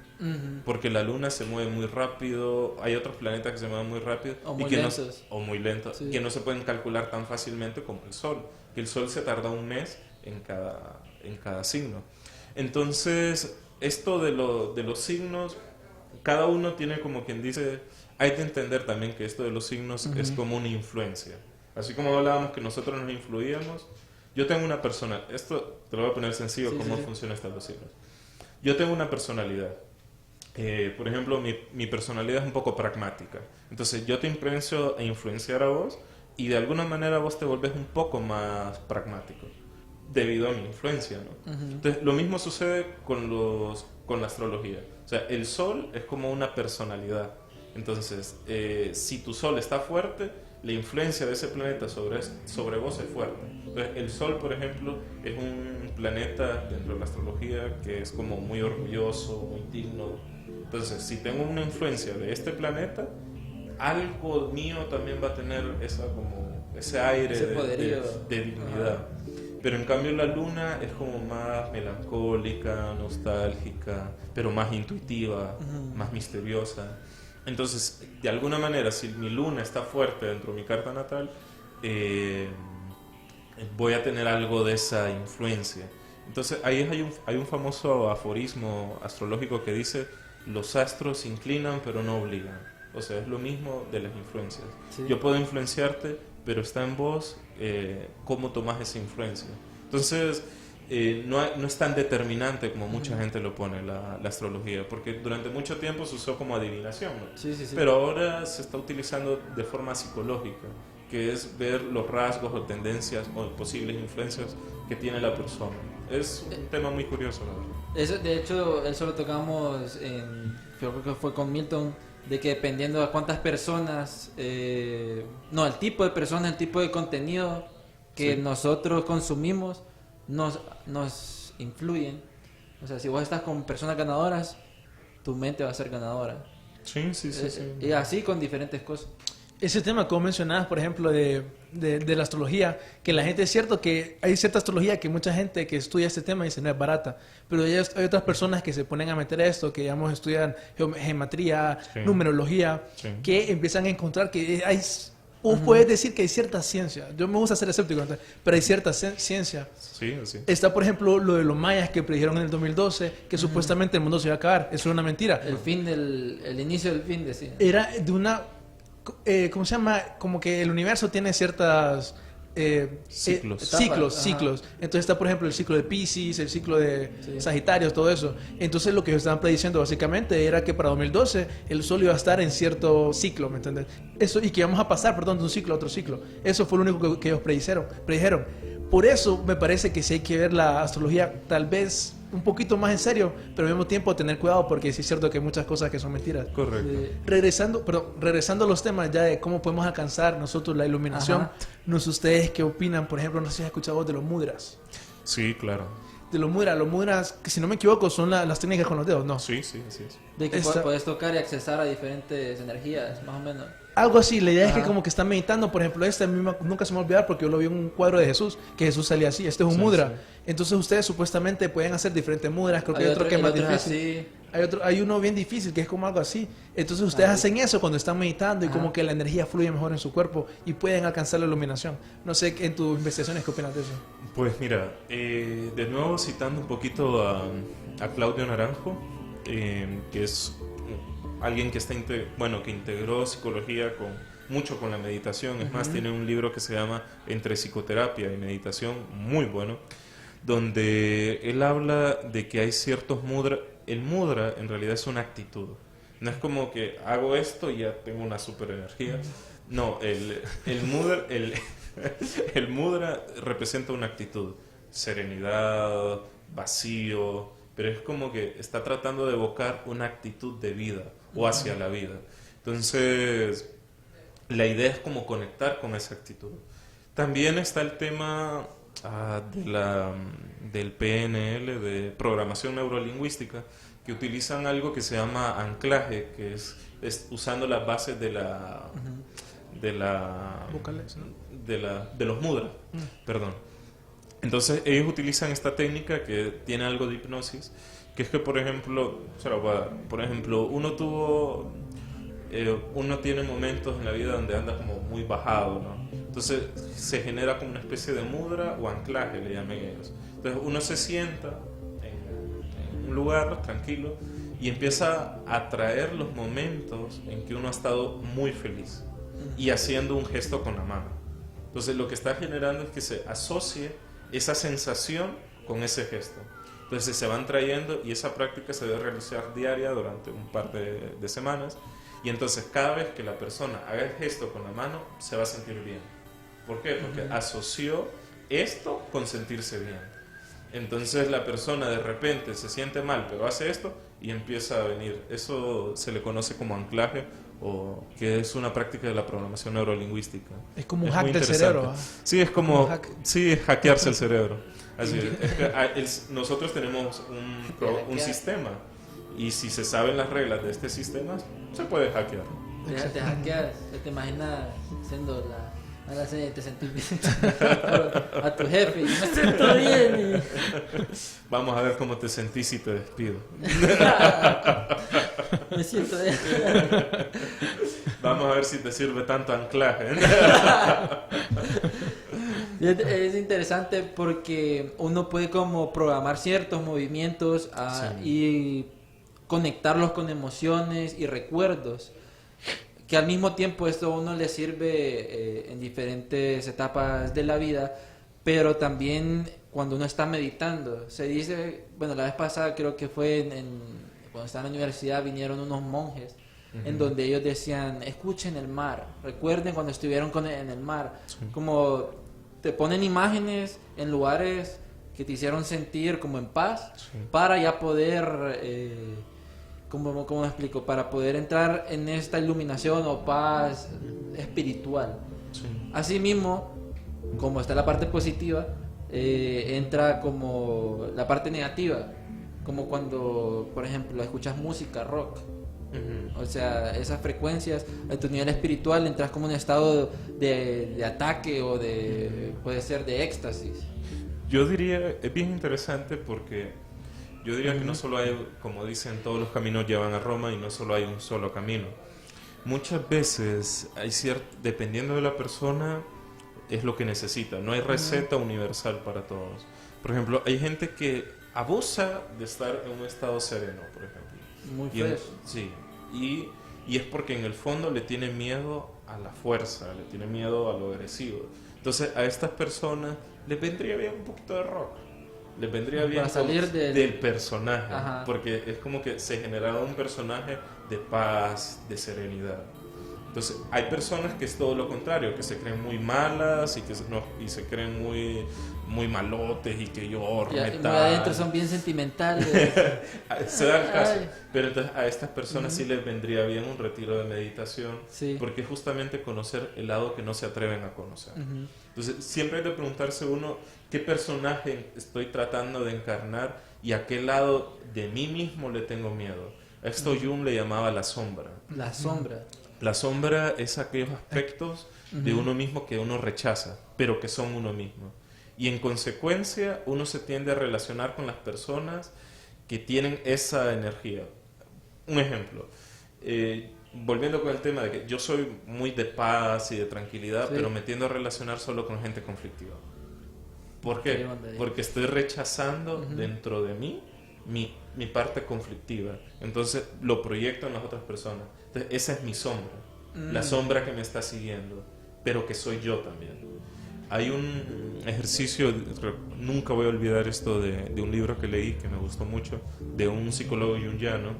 Porque la Luna se mueve muy rápido, hay otros planetas que se mueven muy rápido O y muy que lentos. o muy lentos, Sí. que no se pueden calcular tan fácilmente como el Sol. Que el Sol se tarda un mes en cada signo. Entonces, esto de los signos, cada uno tiene, como quien dice, hay que entender también que esto de los signos es como una influencia. Así como hablábamos que nosotros nos influíamos, yo tengo una persona, esto te lo voy a poner sencillo, Sí, cómo sí. funcionan estos dos signos. Yo tengo una personalidad. Por ejemplo, mi personalidad es un poco pragmática. Entonces, yo te empiezo a influenciar a vos y de alguna manera vos te volvés un poco más pragmático debido a mi influencia, ¿no? Entonces, lo mismo sucede con la astrología. O sea, el Sol es como una personalidad. Entonces, si tu Sol está fuerte, la influencia de ese planeta sobre vos es fuerte. Entonces, el Sol, por ejemplo, es un planeta dentro de la astrología que es como muy orgulloso, muy digno. Entonces, si tengo una influencia de este planeta, algo mío también va a tener ese aire Ese poderío. de dignidad. Pero en cambio la Luna es como más melancólica, nostálgica, pero más intuitiva, más misteriosa. Entonces, de alguna manera, si mi Luna está fuerte dentro de mi carta natal, voy a tener algo de esa influencia. Entonces, ahí hay un famoso aforismo astrológico que dice: los astros se inclinan pero no obligan. O sea, es lo mismo de las influencias. Sí. Yo puedo influenciarte, pero está en vos cómo tomas esa influencia. Entonces, no es tan determinante como mucha gente lo pone la astrología, porque durante mucho tiempo se usó como adivinación, ¿no? Sí, sí, sí. Pero ahora se está utilizando de forma psicológica, que es ver los rasgos o tendencias o posibles influencias que tiene la persona. Es un tema muy curioso, la verdad. Eso, de hecho, eso lo tocamos creo que fue con Milton, de que dependiendo de cuántas personas, el tipo de personas, el tipo de contenido que Sí. nosotros consumimos, nos influyen. O sea, si vos estás con personas ganadoras, tu mente va a ser ganadora. Sí, sí, sí. sí. Y así con diferentes cosas. Ese tema, como mencionabas, por ejemplo, de la astrología, que la gente, es cierto que hay cierta astrología que mucha gente que estudia este tema dice no es barata, pero hay otras personas que se ponen a meter a esto, que digamos estudian geometría, Sí. numerología, Sí. que empiezan a encontrar que hay... Vos puedes decir que hay cierta ciencia, yo me gusta ser escéptico, pero hay cierta ciencia. Sí, sí. Está, por ejemplo, lo de los mayas que predijeron en el 2012, que supuestamente el mundo se iba a acabar. Eso era una mentira. El inicio del fin, decía. Era de una... ¿cómo se llama? Como que el universo tiene ciertas... Ciclos. Ciclos, Ajá. ciclos. Entonces está, por ejemplo, el ciclo de Pisces, el ciclo de Sí. Sagitario, todo eso. Entonces lo que ellos estaban prediciendo básicamente era que para 2012 el Sol iba a estar en cierto ciclo, ¿me entiendes? Eso, y que íbamos a pasar, perdón, de un ciclo a otro ciclo. Eso fue lo único que ellos predijeron. Por eso me parece que sí hay que ver la astrología tal vez un poquito más en serio, pero al mismo tiempo tener cuidado porque sí es cierto que hay muchas cosas que son mentiras. Correcto. Regresando a los temas ya de cómo podemos alcanzar nosotros la iluminación, Ajá. no sé ustedes qué opinan, por ejemplo, no sé si has escuchado vos de los mudras. Sí, claro. De los mudras, que si no me equivoco son las técnicas con los dedos, ¿no? Sí, sí, así es. De que Esta- puedes tocar y accesar a diferentes energías, más o menos. Algo así, la idea es que Ajá. como que están meditando, por ejemplo, a mí nunca se me va a olvidar porque yo lo vi en un cuadro de Jesús, que Jesús salía así, este es un Sí, mudra. sí. Entonces ustedes supuestamente pueden hacer diferentes mudras, creo que hay otro que es el más otro difícil. así. Hay uno bien difícil que es como algo así. Entonces ustedes Ahí. hacen eso cuando están meditando y Ajá. como que la energía fluye mejor en su cuerpo y pueden alcanzar la iluminación. No sé en tus investigaciones qué opinas de eso. Pues mira, de nuevo citando un poquito a Claudio Naranjo, que es alguien que que integró psicología mucho con la meditación. Es más, tiene un libro que se llama Entre psicoterapia y meditación, muy bueno, donde él habla de que hay ciertos mudras. El mudra en realidad es una actitud. No es como que hago esto y ya tengo una super energía. No, el mudra, El mudra representa una actitud, serenidad, vacío, pero es como que está tratando de evocar una actitud de vida o hacia la vida. Entonces, la idea es como conectar con esa actitud. También está el tema del PNL, de programación neurolingüística, que utilizan algo que se llama anclaje, que es usando las bases de Vocales, ¿no? de los mudras, perdón. Entonces ellos utilizan esta técnica que tiene algo de hipnosis, que es que por ejemplo, uno tiene momentos en la vida donde anda como muy bajado, ¿no? Entonces se genera como una especie de mudra o anclaje, le llaman ellos. Entonces uno se sienta en un lugar tranquilo y empieza a atraer los momentos en que uno ha estado muy feliz y haciendo un gesto con la mano. Entonces lo que está generando es que se asocie esa sensación con ese gesto. Entonces se van trayendo y esa práctica se debe realizar diaria durante un par de semanas. Y entonces cada vez que la persona haga el gesto con la mano, se va a sentir bien. ¿Por qué? Porque asoció esto con sentirse bien. Entonces la persona de repente se siente mal, pero hace esto y empieza a venir. Eso se le conoce como anclaje, o que es una práctica de la programación neurolingüística. Es como un Es hack muy del interesante. cerebro. Sí, es como Como hack. sí, hackearse el cerebro. Así es. Nosotros tenemos un sistema, y si se saben las reglas de este sistema, se puede hackear. Te hackeas, te imaginas siendo a la serie, te sentís bien a tu jefe y me siento bien. Vamos a ver cómo te sentís si te despido. Me siento bien. Vamos a ver si te sirve tanto anclaje. Es interesante porque uno puede como programar ciertos movimientos y conectarlos con emociones y recuerdos, que al mismo tiempo esto a uno le sirve en diferentes etapas de la vida, pero también cuando uno está meditando. Se dice, bueno, la vez pasada creo que fue cuando estaba en la universidad, vinieron unos monjes en donde ellos decían, escuchen el mar, recuerden cuando estuvieron en el mar, como te ponen imágenes en lugares que te hicieron sentir como en paz, para ya poder, ¿cómo me explico? Para poder entrar en esta iluminación o paz espiritual. Asimismo, como está la parte positiva, entra como la parte negativa, como cuando, por ejemplo, escuchas música rock. O sea, esas frecuencias, a tu nivel espiritual entras como en un estado de ataque o puede ser de éxtasis. Yo diría, es bien interesante porque yo diría que no solo hay, como dicen, todos los caminos llevan a Roma, y no solo hay un solo camino. Muchas veces hay dependiendo de la persona, es lo que necesita. No hay receta universal para todos. Por ejemplo, hay gente que abusa de estar en un estado sereno, por ejemplo. Muy fresh. Sí, y es porque en el fondo le tiene miedo a la fuerza, le tiene miedo a lo agresivo. Entonces a estas personas les vendría bien un poquito de rock, les vendría bien para salir del personaje. Ajá. Porque es como que se generaba un personaje de paz, de serenidad. Entonces hay personas que es todo lo contrario, que se creen muy malas y se creen muy malotes y que yo Y muy adentro son bien sentimentales. se da el caso. Ay. Pero entonces a estas personas sí les vendría bien un retiro de meditación, Sí. porque es justamente conocer el lado que no se atreven a conocer. Entonces siempre hay de preguntarse uno qué personaje estoy tratando de encarnar y a qué lado de mí mismo le tengo miedo. A esto Jung le llamaba la sombra. La sombra. La sombra es aquellos aspectos de uno mismo que uno rechaza, pero que son uno mismo. Y en consecuencia uno se tiende a relacionar con las personas que tienen esa energía. Un ejemplo, volviendo con el tema de que yo soy muy de paz y de tranquilidad, Sí. pero me tiendo a relacionar solo con gente conflictiva. ¿Por qué? Qué onda ahí. Porque estoy rechazando dentro de mí mi parte conflictiva. Entonces lo proyecto en las otras personas. Entonces, esa es mi sombra. La sombra que me está siguiendo, pero que soy yo también. Hay un ejercicio, nunca voy a olvidar esto de un libro que leí que me gustó mucho, de un psicólogo junguiano,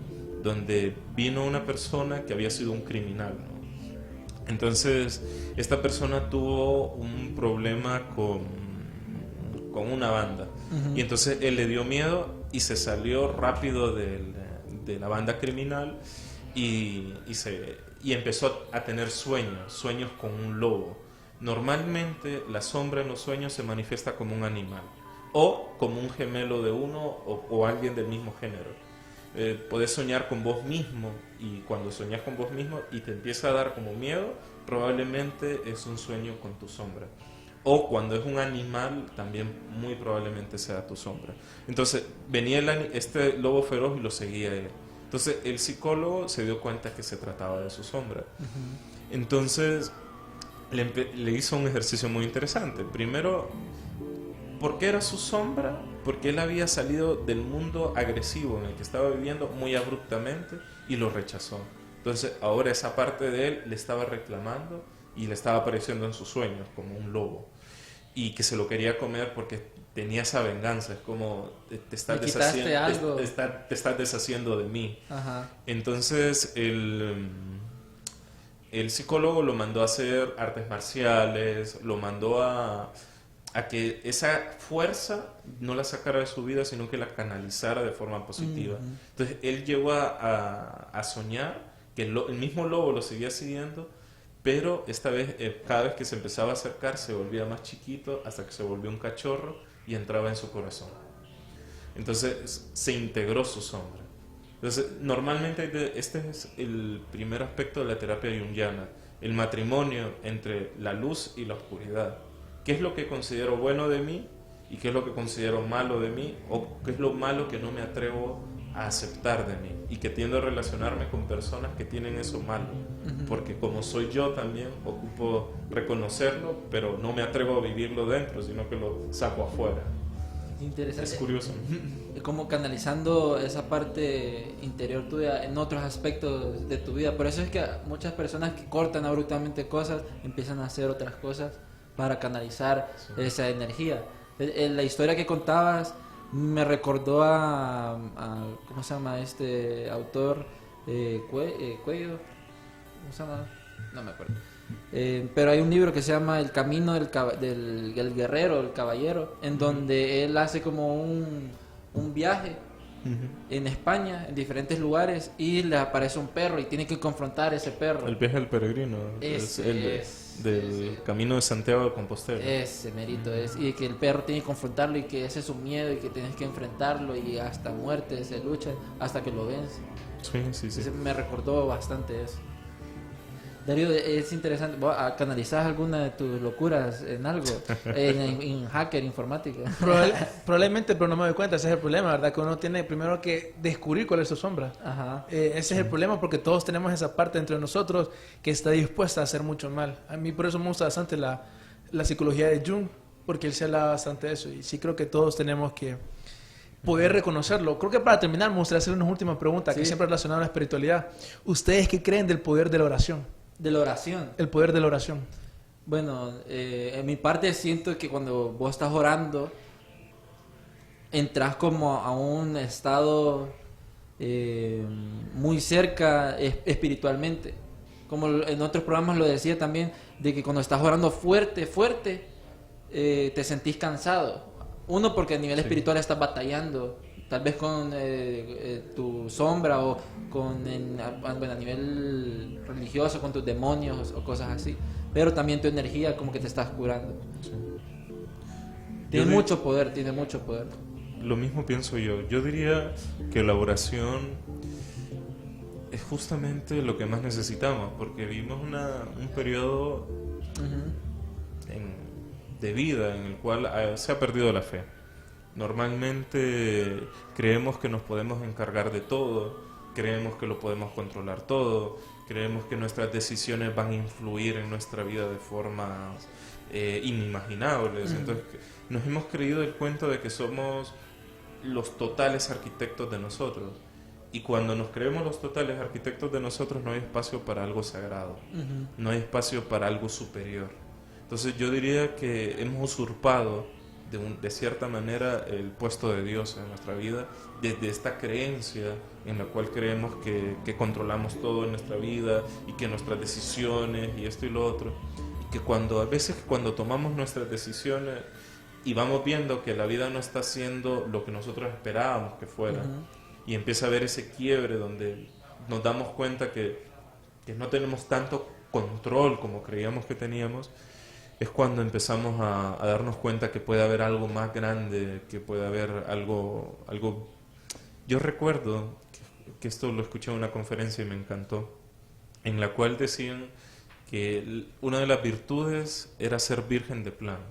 donde vino una persona que había sido un criminal, ¿no? Entonces, esta persona tuvo un problema con una banda. Y entonces él le dio miedo y se salió rápido de la banda criminal y empezó a tener sueños con un lobo. Normalmente la sombra en los sueños se manifiesta como un animal o como un gemelo de uno o alguien del mismo género. Podés soñar con vos mismo, y cuando soñás con vos mismo y te empieza a dar como miedo, probablemente es un sueño con tu sombra. O cuando es un animal, también muy probablemente sea tu sombra. Entonces venía este lobo feroz y lo seguía él. Entonces el psicólogo se dio cuenta que se trataba de su sombra. Entonces le hizo un ejercicio muy interesante. Primero, ¿por qué era su sombra? Porque él había salido del mundo agresivo en el que estaba viviendo muy abruptamente y lo rechazó. Entonces ahora esa parte de él le estaba reclamando y le estaba apareciendo en sus sueños como un lobo, y que se lo quería comer porque tenía esa venganza. Es como te estás deshaciendo de mí. Ajá. Entonces el psicólogo lo mandó a hacer artes marciales, lo mandó a que esa fuerza no la sacara de su vida, sino que la canalizara de forma positiva. Entonces él llegó a soñar que el mismo lobo lo seguía siguiendo, pero esta vez, cada vez que se empezaba a acercar, se volvía más chiquito hasta que se volvió un cachorro y entraba en su corazón. Entonces se integró su sombra. Entonces, normalmente este es el primer aspecto de la terapia junguiana, el matrimonio entre la luz y la oscuridad. ¿Qué es lo que considero bueno de mí y qué es lo que considero malo de mí, o qué es lo malo que no me atrevo a aceptar de mí y que tiendo a relacionarme con personas que tienen eso malo? Porque como soy yo también, ocupo reconocerlo, pero no me atrevo a vivirlo dentro, sino que lo saco afuera. Interesante. Es curioso. Como canalizando esa parte interior tuya en otros aspectos de tu vida. Por eso es que muchas personas que cortan abruptamente cosas empiezan a hacer otras cosas para canalizar esa energía. La historia que contabas me recordó a ¿cómo se llama este autor? Cuello. ¿Cómo se llama? No me acuerdo. Pero hay un libro que se llama El camino del guerrero, el caballero, en donde él hace como un viaje en España, en diferentes lugares, y le aparece un perro y tiene que confrontar a ese perro. El viaje del peregrino, del camino de Santiago de Compostela. Ese mérito es, y que el perro tiene que confrontarlo y que ese es su miedo y que tienes que enfrentarlo y hasta muerte se lucha hasta que lo vence. Sí. Me recordó bastante eso. Darío, es interesante. ¿Vos canalizás alguna de tus locuras en algo? en hacker, informática. Probablemente, pero no me doy cuenta. Ese es el problema, ¿verdad? Que uno tiene primero que descubrir cuál es su sombra. Ajá. Ese es el problema, porque todos tenemos esa parte entre nosotros que está dispuesta a hacer mucho mal. A mí por eso me gusta bastante la psicología de Jung, porque él se habla bastante de eso. Y sí creo que todos tenemos que poder reconocerlo. Creo que para terminar me gustaría hacer una última pregunta, que siempre relacionada a la espiritualidad. ¿Ustedes qué creen del poder de la oración? De la oración. El poder de la oración. Bueno, en mi parte siento que cuando vos estás orando, entras como a un estado muy cerca espiritualmente. Como en otros programas lo decía también, de que cuando estás orando fuerte, te sentís cansado. Uno, porque a nivel espiritual estás batallando, tal vez con tu sombra o a nivel religioso con tus demonios o cosas así, pero también tu energía como que te estás curando. Tiene mucho poder. Lo mismo pienso yo. Yo diría que la oración es justamente lo que más necesitamos, porque vivimos un periodo de vida en el cual se ha perdido la fe. Normalmente creemos que nos podemos encargar de todo, creemos que lo podemos controlar todo, creemos que nuestras decisiones van a influir en nuestra vida de formas inimaginables. Entonces nos hemos creído el cuento de que somos los totales arquitectos de nosotros, y cuando nos creemos los totales arquitectos de nosotros no hay espacio para algo sagrado, no hay espacio para algo superior. Entonces yo diría que hemos usurpado de cierta manera el puesto de Dios en nuestra vida, desde esta creencia en la cual creemos que controlamos todo en nuestra vida y que nuestras decisiones y esto y lo otro, y que a veces cuando tomamos nuestras decisiones y vamos viendo que la vida no está haciendo lo que nosotros esperábamos que fuera, y empieza a haber ese quiebre donde nos damos cuenta que no tenemos tanto control como creíamos que teníamos, es cuando empezamos a darnos cuenta que puede haber algo más grande, que puede haber algo. Yo recuerdo que esto lo escuché en una conferencia y me encantó, en la cual decían que una de las virtudes era ser virgen de plano.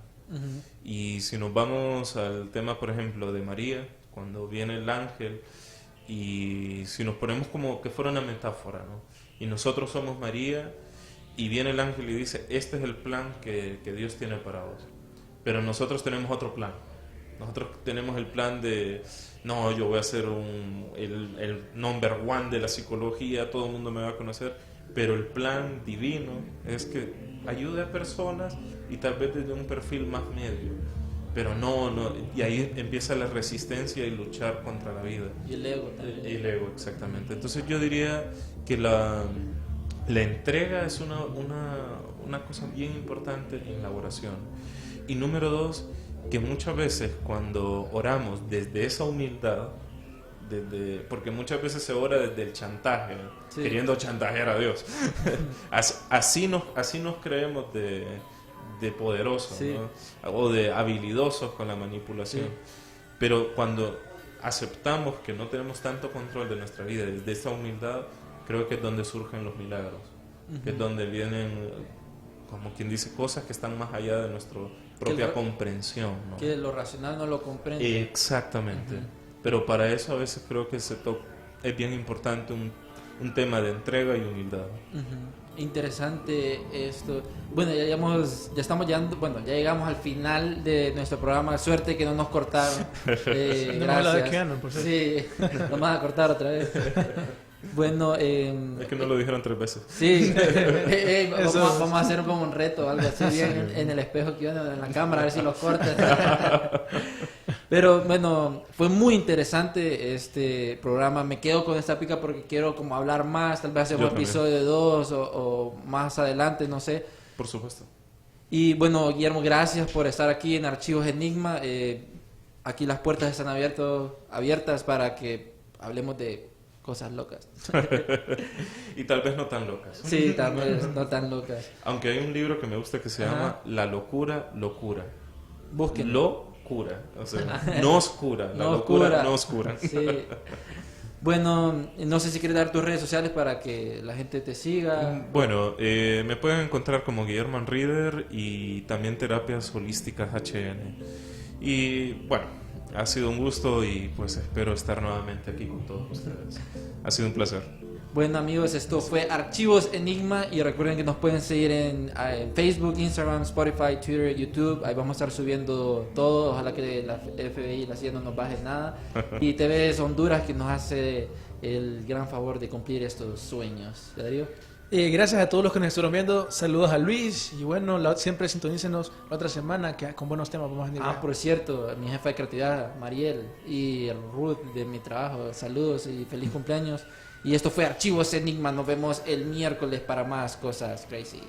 Y si nos vamos al tema, por ejemplo, de María, cuando viene el ángel, y si nos ponemos como que fuera una metáfora, ¿no? Y nosotros somos María, y viene el ángel y dice, este es el plan que Dios tiene para vos. Pero nosotros tenemos otro plan. Nosotros tenemos el plan de, no, yo voy a ser el number one de la psicología, todo el mundo me va a conocer. Pero el plan divino es que ayude a personas y tal vez desde un perfil más medio. Pero no, y ahí empieza la resistencia y luchar contra la vida. Y el ego también. El ego, exactamente. Entonces yo diría que la entrega es una cosa bien importante en la oración. Y número 2, que muchas veces cuando oramos desde esa humildad, porque muchas veces se ora desde el chantaje, sí, queriendo chantajear a Dios. así nos creemos de poderosos, sí, ¿no? O de habilidosos con la manipulación. Sí. Pero cuando aceptamos que no tenemos tanto control de nuestra vida, desde esa humildad, creo que es donde surgen los milagros, que es donde vienen, como quien dice, cosas que están más allá de nuestra propia comprensión, ¿no? Que lo racional no lo comprende. Exactamente. Pero para eso a veces creo que es bien importante un tema de entrega y humildad. Interesante esto. Bueno, ya estamos llegando, ya llegamos al final de nuestro programa. Suerte que no nos cortaron. Gracias. Sí, nos van a cortar otra vez. Bueno, es que no lo dijeron 3 veces. Sí, vamos a hacer como un reto, algo así, bien en el espejo que en la cámara, a ver si los cortan. Pero bueno, fue muy interesante este programa. Me quedo con esta pica porque quiero como hablar más, tal vez hacer un episodio 2 o más adelante, no sé. Por supuesto. Y bueno, Guillermo, gracias por estar aquí en Archivos Enigma. Aquí las puertas están abiertas para que hablemos de cosas locas. Y tal vez no tan locas. Sí, tal vez no tan locas. Aunque hay un libro que me gusta que se llama La locura. Búsquenlo. Locura, o sea, no oscura, la No locura oscura. no oscura. Sí. Bueno, no sé si quieres dar tus redes sociales para que la gente te siga. Bueno, me pueden encontrar como Guillermo Reader y también Terapias Holísticas HN. Y bueno, ha sido un gusto y pues espero estar nuevamente aquí con todos ustedes. Ha sido un placer. Bueno amigos, esto fue Archivos Enigma y recuerden que nos pueden seguir en Facebook, Instagram, Spotify, Twitter, YouTube. Ahí vamos a estar subiendo todo. Ojalá que la FBI y la CIA no nos baje nada. Y TVS Honduras, que nos hace el gran favor de cumplir estos sueños. Darío. Gracias a todos los que nos estuvieron viendo. Saludos a Luis. Y bueno, siempre sintonícenos la otra semana que con buenos temas vamos a venir. Por cierto, mi jefa de creatividad, Mariel, y Ruth de mi trabajo. Saludos y feliz cumpleaños. Y esto fue Archivos Enigma. Nos vemos el miércoles para más cosas crazy.